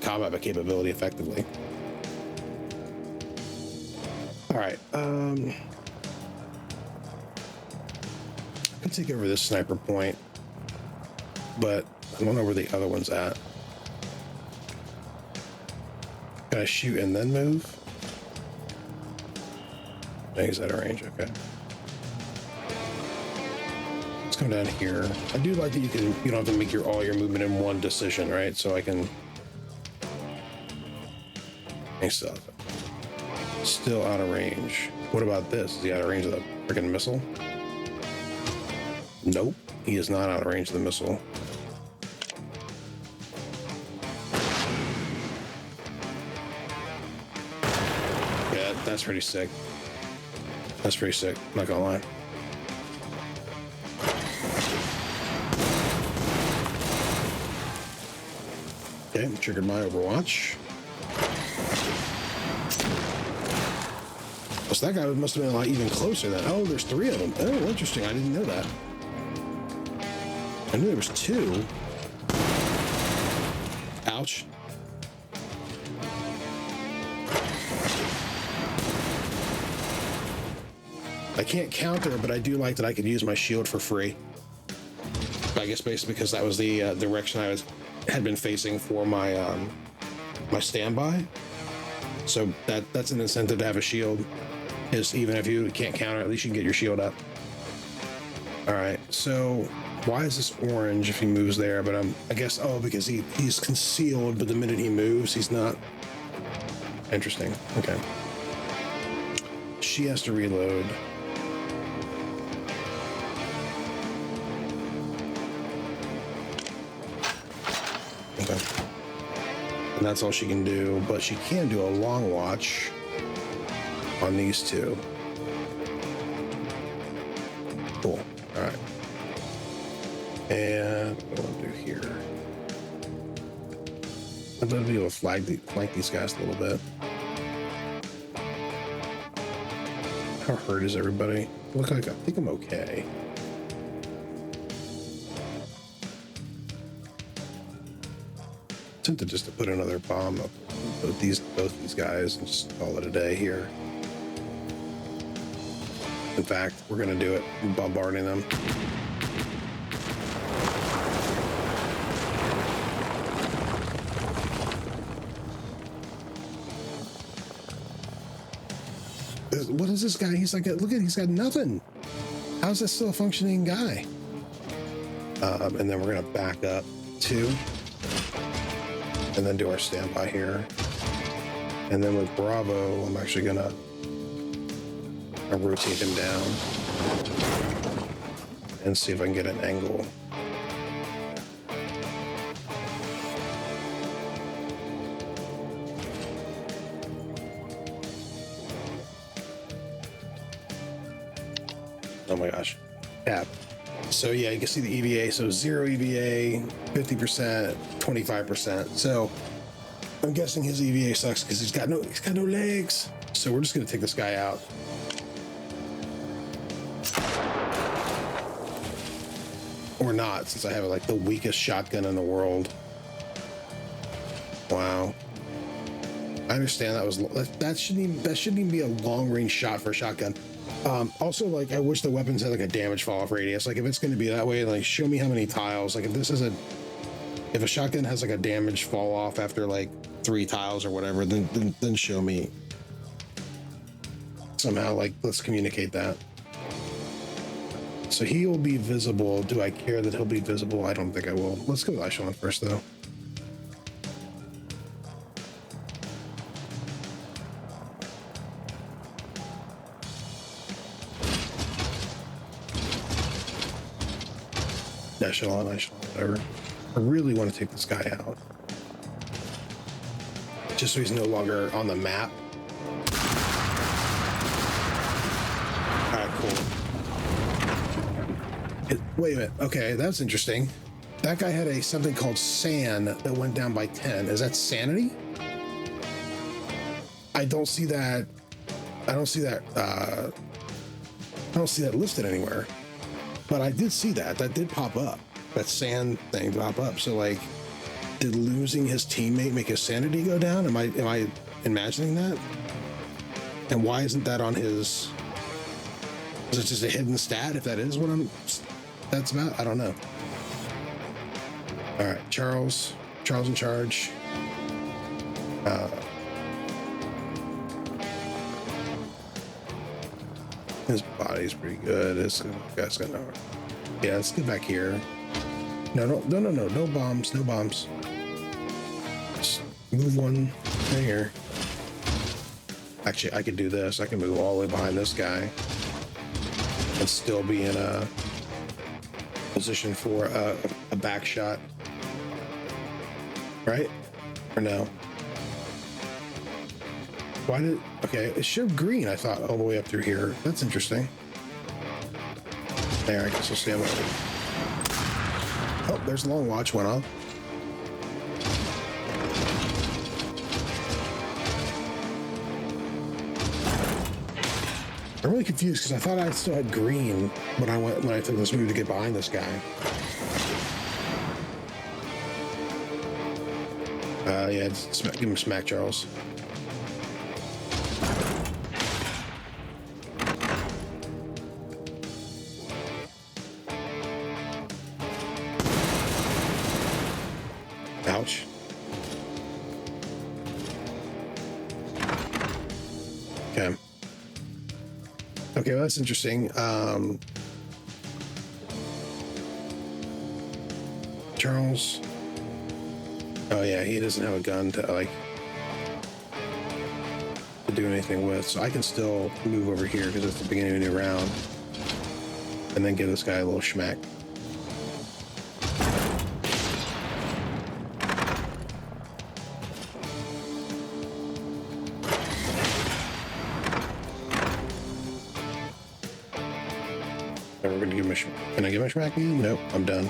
combat capability effectively. All right. I can take over this sniper point, but I don't know where the other one's at. Can I shoot and then move? He's out of range. Okay. Let's come down here. I do like that you don't have to make all your movement in one decision, right? So I can. He's still out of range. What about this? Is he out of range of the freaking missile? Nope, he is not out of range of the missile. Yeah, that's pretty sick. That's pretty sick, not gonna lie. Okay, triggered my Overwatch. So that guy must have been a lot even closer then. Oh, there's 3 of them. Oh, interesting. I didn't know that. I knew there was 2. Ouch. I can't counter, but I do like that I could use my shield for free. I guess basically because that was the direction I had been facing for my my standby. So that's an incentive to have a shield. Is even if you can't counter, at least you can get your shield up. All right, so why is this orange if he moves there? But I guess, because he's concealed, but the minute he moves, he's not. Interesting. Okay. She has to reload. Okay. And that's all she can do, but she can do a long watch on these 2. Cool. All right. And what do I want to do here? I'd love to be able to flank these guys a little bit. How hurt is everybody? I think I'm okay. Tempted just to put another bomb up both these guys and just call it a day here. In fact, we're gonna do it, bombarding them. What is this guy? He's like, look at, he's got nothing. How's that still a functioning guy? And then we're gonna back up 2, and then do our standby here. And then with Bravo, I'm actually gonna rotate him down and see if I can get an angle. Oh my gosh. Yeah. So yeah, you can see the EVA. So 0 EVA, 50%, 25%. So I'm guessing his EVA sucks because he's got no legs. So we're just gonna take this guy out. Or not, since I have like the weakest shotgun in the world. Wow. I understand that shouldn't even be a long range shot for a shotgun. Also, like, I wish the weapons had like a damage fall off radius. Like, if it's going to be that way, like, show me how many tiles. Like, if a shotgun has like a damage fall off after like 3 tiles or whatever, then show me somehow. Like, let's communicate that. So he will be visible. Do I care that he'll be visible? I don't think I will. Let's go with Echelon first, though. Echelon, whatever. I really want to take this guy out. Just so he's no longer on the map. Alright, cool. Wait a minute. Okay, that's interesting. That guy had something called San that went down by 10. Is that sanity? I don't see that. I don't see that listed anywhere. But I did see that. That did pop up. That sand thing pop up. So, like, did losing his teammate make his sanity go down? Am I imagining that? And why isn't that on his? Is it just a hidden stat? If that is what that's about, I don't know. All right, Charles in charge. His body's pretty good. This guy's got no. Yeah, let's get back here. No bombs. Just move one right here. Actually, I could do this. I can move all the way behind this guy and still be in a position for a back shot. Right? Or no? Why did... Okay, it showed green, I thought, all the way up through here. That's interesting. There, I guess we'll stand by. Oh, there's Long Watch went off. I'm really confused because I thought I still had green when I took this move to get behind this guy. Yeah, give him smack, Charles. Ouch. Okay. Okay, well, that's interesting. Charles. Oh yeah, he doesn't have a gun to do anything with, so I can still move over here because it's the beginning of a new round, and then give this guy a little schmack. And we're gonna give him a schmack. Can I give him a schmack again? Nope, I'm done.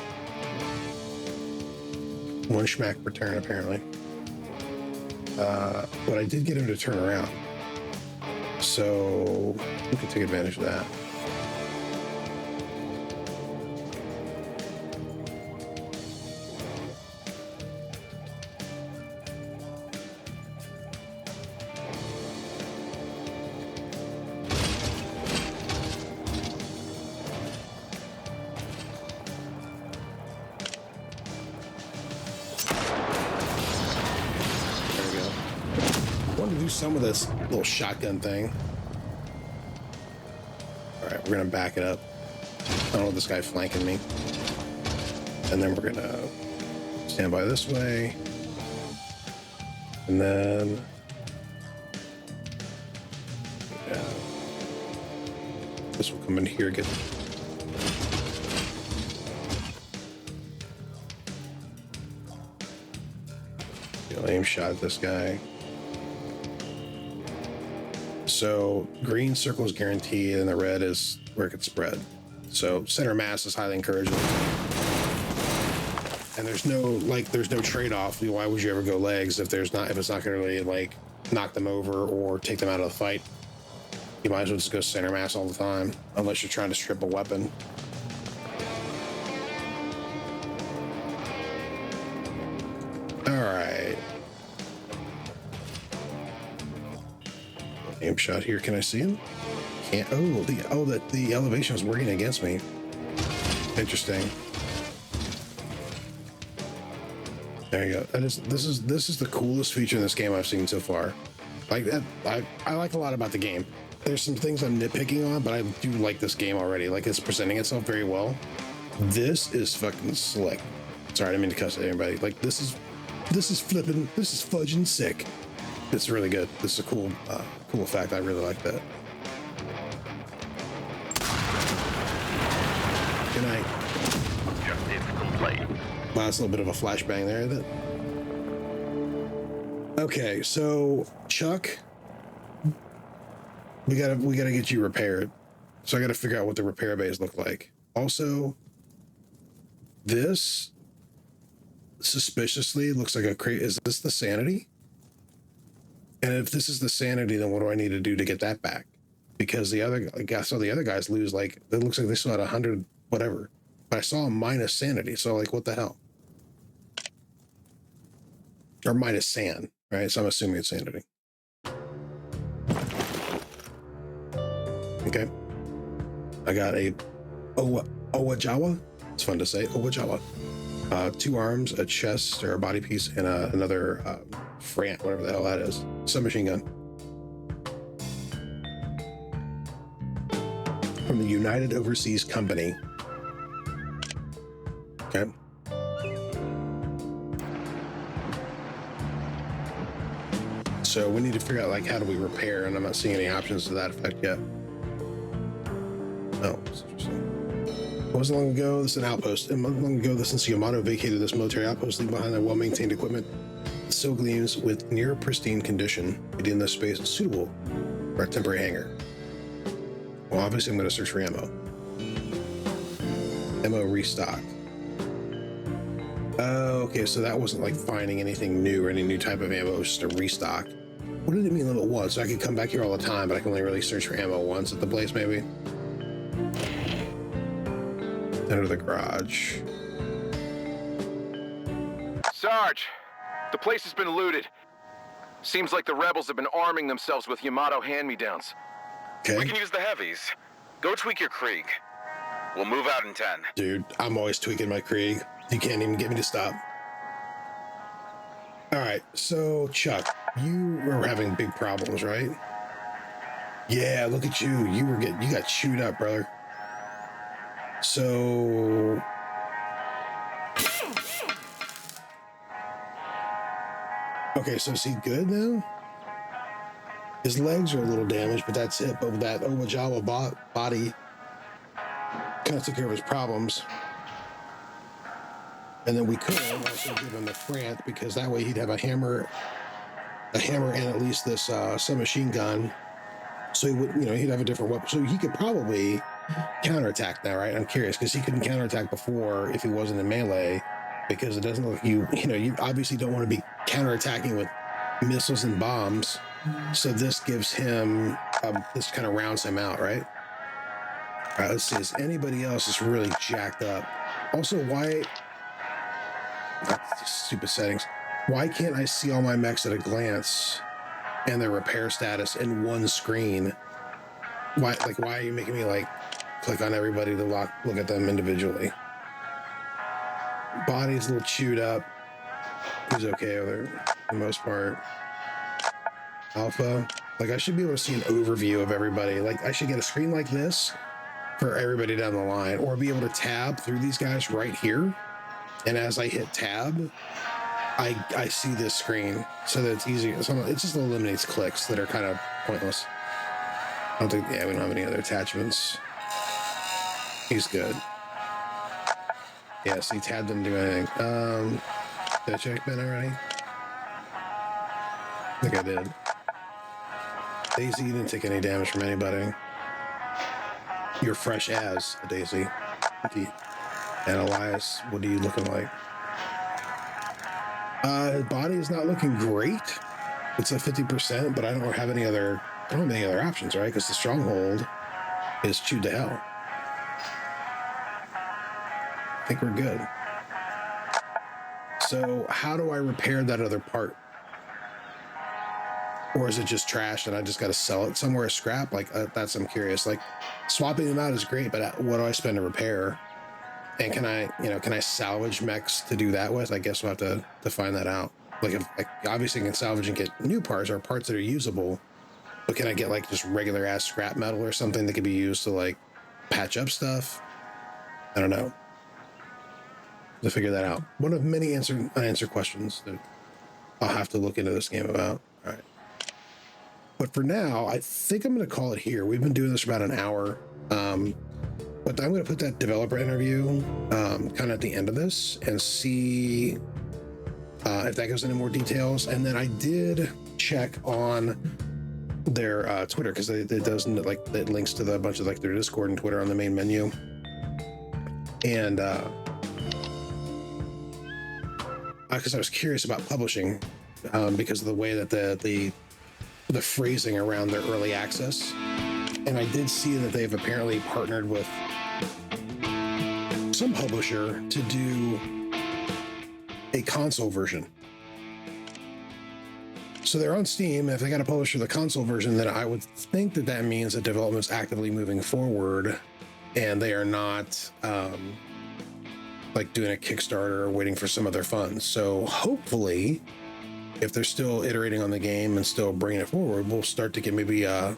One schmack per turn, apparently. But I did get him to turn around. So we can take advantage of that. want to do some of this little shotgun thing. All right, we're gonna back it up. I don't want this guy flanking me. And then we're gonna stand by this way. And then, yeah, this will come in here, get aim shot at this guy. So green circle is guaranteed and the red is where it can spread. So center mass is highly encouraged. And there's no trade-off. Why would you ever go legs if it's not gonna really like knock them over or take them out of the fight? You might as well just go center mass all the time, unless you're trying to strip a weapon. Alright. Aim shot here. Can I see him? Can't. The elevation is working against me. Interesting. There you go. This is the coolest feature in this game I've seen so far. Like that, I like a lot about the game. There's some things I'm nitpicking on, but I do like this game already. Like, it's presenting itself very well. This is fucking slick. Sorry, I didn't mean to cuss at anybody. Like, this is fudging sick. It's really good. This is a cool effect. I really like that. Good night. Objective complete. Wow, that's a little bit of a flashbang there, isn't it? Okay, so Chuck, we gotta get you repaired. So I gotta figure out what the repair bays look like. Also, this suspiciously looks like a crate. Is this the sanity? And if this is the sanity, then what do I need to do to get that back? Because I saw the other guys lose, like, it looks like they still had 100 whatever, but I saw a minus sanity. So like, what the hell? Or minus san, right? So I'm assuming it's sanity. Okay. I got a Owajawa. It's fun to say, Owajawa. 2 arms, a chest or a body piece, and another Frant, whatever the hell that is. Submachine gun. From the United Overseas Company. Okay. So we need to figure out, like, how do we repair, and I'm not seeing any options to that effect yet. Oh, that's interesting. It wasn't long ago, this is an outpost. It wasn't long ago, since Yamato vacated this military outpost, leaving behind their well-maintained equipment. It still gleams with near pristine condition, making this space suitable for a temporary hangar. Well, obviously I'm going to search for ammo. Ammo restock. Okay, so that wasn't like finding anything new or any new type of ammo, it was just a restock. What did it mean limit 1? So I could come back here all the time, but I can only really search for ammo once at the place, maybe? Enter the garage. Sarge, the place has been looted. Seems like the rebels have been arming themselves with Yamato hand-me-downs. Okay. We can use the heavies. Go tweak your Krieg. We'll move out in 10. Dude, I'm always tweaking my Krieg. You can't even get me to stop. All right, so Chuck, you were having big problems, right? Yeah, look at you. You got chewed up, brother. So okay, so is he good now? His legs are a little damaged, but that's it. But that Owajawa body kind of took care of his problems. And then we could have also give him the Frant, because that way he'd have a hammer and at least this submachine gun. So he would, he'd have a different weapon. So he could probably counterattack now, right? I'm curious, because he couldn't counterattack before if he wasn't in melee, because it doesn't look you obviously don't want to be counterattacking with missiles and bombs. So this gives him this kind of rounds him out, right? All right, let's see. Is anybody else is really jacked up? Also, why? Stupid settings. Why can't I see all my mechs at a glance and their repair status in one screen? Why are you making me like click on everybody to look at them individually? Body's a little chewed up. He's okay with it for the most part. alpha. Like, I should be able to see an overview of everybody. Like, I should get a screen like this for everybody down the line, or be able to tab through these guys right here. And as I hit tab, I see this screen so that it's easy. So it just eliminates clicks that are kind of pointless. I don't think, yeah, we don't have any other attachments. He's good. Yeah, see, tab didn't do anything. Did I check Ben already? I think I did. Daisy, you didn't take any damage from anybody. You're fresh as a Daisy. And Elias, what are you looking like? His body is not looking great. It's a 50%, but I don't have any other options, right? Because the stronghold is chewed to hell. I think we're good. So how do I repair that other part? Or is it just trash and I just got to sell it somewhere as scrap? Like, that's, I'm curious. Like, swapping them out is great, but what do I spend to repair? And can I salvage mechs to do that with? I guess we'll have to find that out. Like, obviously I can salvage and get new parts or parts that are usable, but can I get like just regular ass scrap metal or something that could be used to like patch up stuff? I don't know. To figure that out. One of many unanswered questions that I'll have to look into this game about. All right. But for now, I think I'm going to call it here. We've been doing this for about an hour. But I'm going to put that developer interview kind of at the end of this and see if that goes into more details. And then I did check on their Twitter, because it does, like, it links to the bunch of like their Discord and Twitter on the main menu. And because I was curious about publishing, because of the way that the phrasing around their early access. And I did see that they've apparently partnered with some publisher to do a console version. So they're on Steam. If they got a publisher the console version, then I would think that that means that development's actively moving forward and they are not like doing a Kickstarter or waiting for some of their funds. So hopefully, if they're still iterating on the game and still bringing it forward, we'll start to get maybe a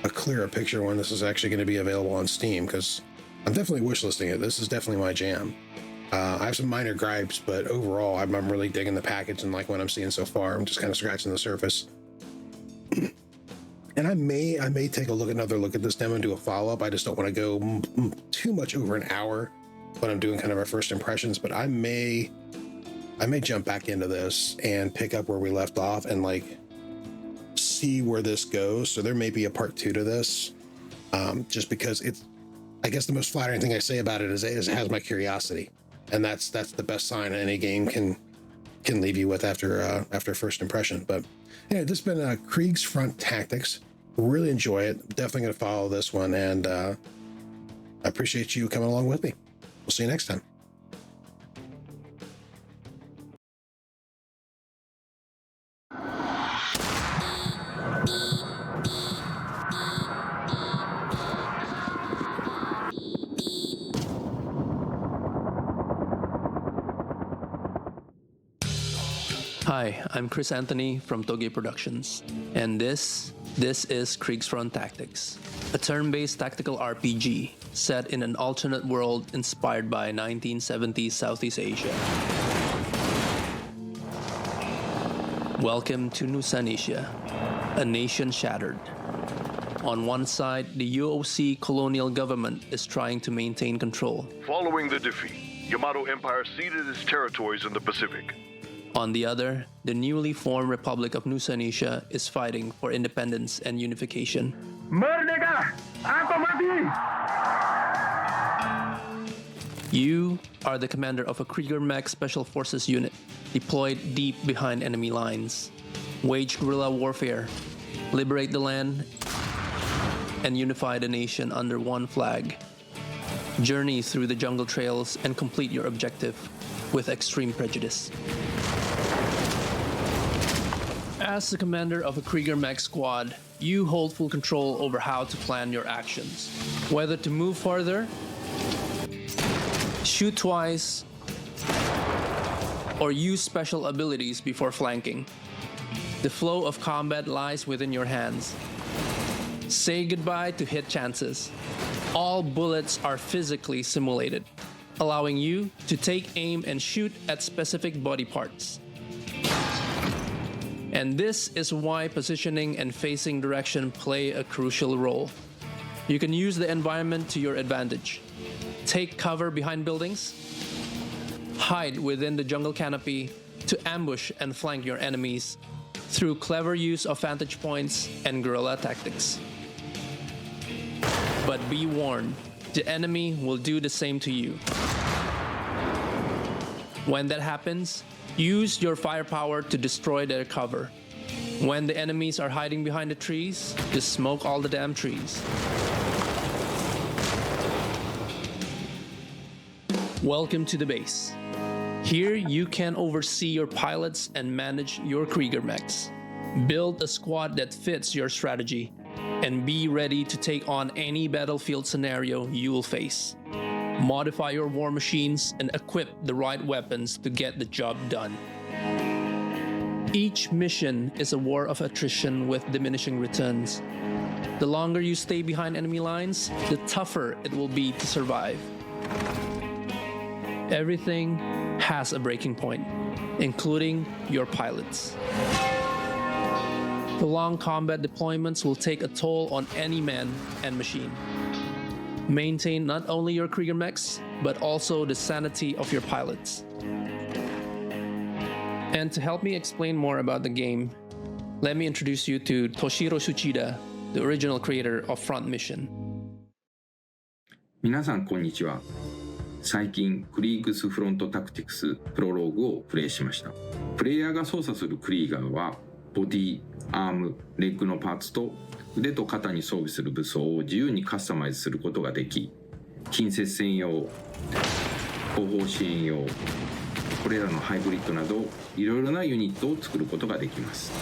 clearer picture when this is actually going to be available on Steam, because I'm definitely wishlisting it. This is definitely my jam. I have some minor gripes, but overall, I'm really digging the package and like what I'm seeing so far. I'm just kind of scratching the surface. And I may take another look at this demo and do a follow-up. I just don't want to go too much over an hour when I'm doing kind of our first impressions, but I may jump back into this and pick up where we left off and like see where this goes. So there may be a part 2 to this, just because it's, I guess the most flattering thing I say about it is it has my curiosity, and that's the best sign any game can leave you with after first impression. But anyway, this has been Kriegsfront Tactics. Really enjoy it. Definitely going to follow this one, and I appreciate you coming along with me. We'll see you next time. Hi, I'm Chris Anthony from Toge Productions, and this is Kriegsfront Tactics, a turn-based tactical RPG set in an alternate world inspired by 1970s Southeast Asia. Welcome to Nusanisha, a nation shattered. On one side, the UOC colonial government is trying to maintain control. Following the defeat, Yamato Empire ceded its territories in the Pacific. On the other, the newly formed Republic of Nusanisha is fighting for independence and unification. Merdeka! Atau mati! You are the commander of a Krieger Mech Special Forces unit deployed deep behind enemy lines. Wage guerrilla warfare, liberate the land, and unify the nation under one flag. Journey through the jungle trails and complete your objective with extreme prejudice. As the commander of a Krieger Mech squad, you hold full control over how to plan your actions. Whether to move farther, shoot twice, or use special abilities before flanking. The flow of combat lies within your hands. Say goodbye to hit chances. All bullets are physically simulated, allowing you to take aim and shoot at specific body parts. And this is why positioning and facing direction play a crucial role. You can use the environment to your advantage. Take cover behind buildings, hide within the jungle canopy to ambush and flank your enemies through clever use of vantage points and guerrilla tactics. But be warned, the enemy will do the same to you. When that happens, use your firepower to destroy their cover. When the enemies are hiding behind the trees, just smoke all the damn trees. Welcome to the base. Here you can oversee your pilots and manage your Krieger mechs. Build a squad that fits your strategy, and be ready to take on any battlefield scenario you will face. Modify your war machines and equip the right weapons to get the job done. Each mission is a war of attrition with diminishing returns. The longer you stay behind enemy lines, the tougher it will be to survive. Everything has a breaking point, including your pilots. The long combat deployments will take a toll on any man and machine. Maintain not only your Krieger mechs, but also the sanity of your pilots. And to help me explain more about the game, let me introduce you to Toshiro Tsuchida, the original creator of Front Mission. 皆さんこんにちは。最近クリーグスフロントタクティクスプロローグをプレイしました。プレイヤーが操作するクリーガーはボディ、アーム、レッグのパーツと腕と肩に装備する武装を自由にカスタマイズすることができ、近接戦用、後方支援用、これらのハイブリッドなどいろいろなユニットを作ることができます。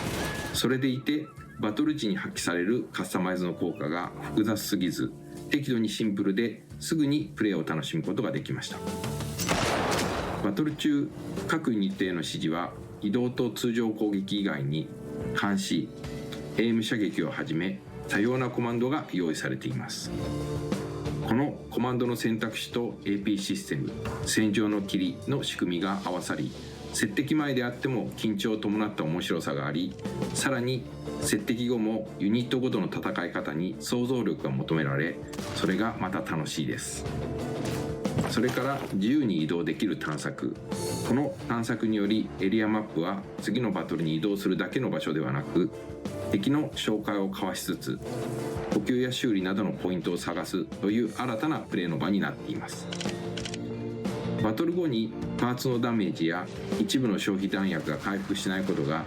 それでいてバトル時に発揮されるカスタマイズの効果が複雑すぎず、適度にシンプルですぐにプレイを楽しむことができました。バトル中、各ユニットへの指示は移動と通常攻撃以外に監視、エイム射撃をはじめ多様なコマンドが用意されています。このコマンドの選択肢と AP システム、戦場の霧の仕組みが合わさり、接敵前であっても緊張を伴った面白さがあり、さらに接敵後もユニットごとの戦い方に想像力が求められ、それがまた楽しいです。それから自由に移動できる探索。この探索によりエリアマップは次のバトルに移動するだけの場所ではなく、敵の紹介を交わしつつ補給や修理などのポイントを探すという新たなプレイの場になっています。バトル後にパーツのダメージや一部の消費弾薬が回復しないことが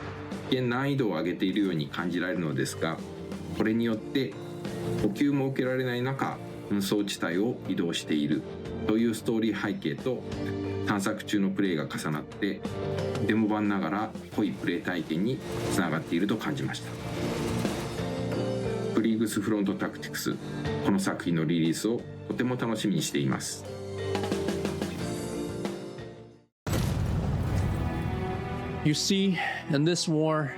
危険難易度を上げているように感じられるのですが、これによって補給も受けられない中、紛争地帯を移動しているというストーリー背景と探索中のプレイが重なって、デモ版ながら濃いプレイ体験につながっていると感じました。クリーグスフロントタクティクス、この作品のリリースをとても楽しみにしています。You see, in this war,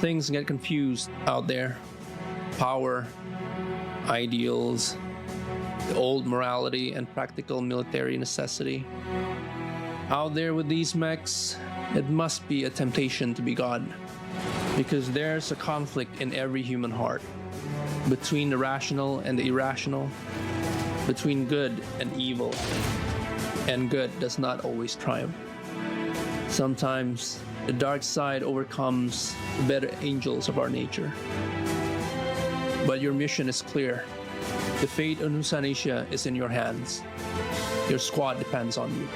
things get confused out there. Power, ideals, the old morality and practical military necessity. Out there with these mechs, it must be a temptation to be God, because there's a conflict in every human heart, between the rational and the irrational, between good and evil, and good does not always triumph. Sometimes the dark side overcomes the better angels of our nature. But your mission is clear. The fate of Nusanisha is in your hands. Your squad depends on you.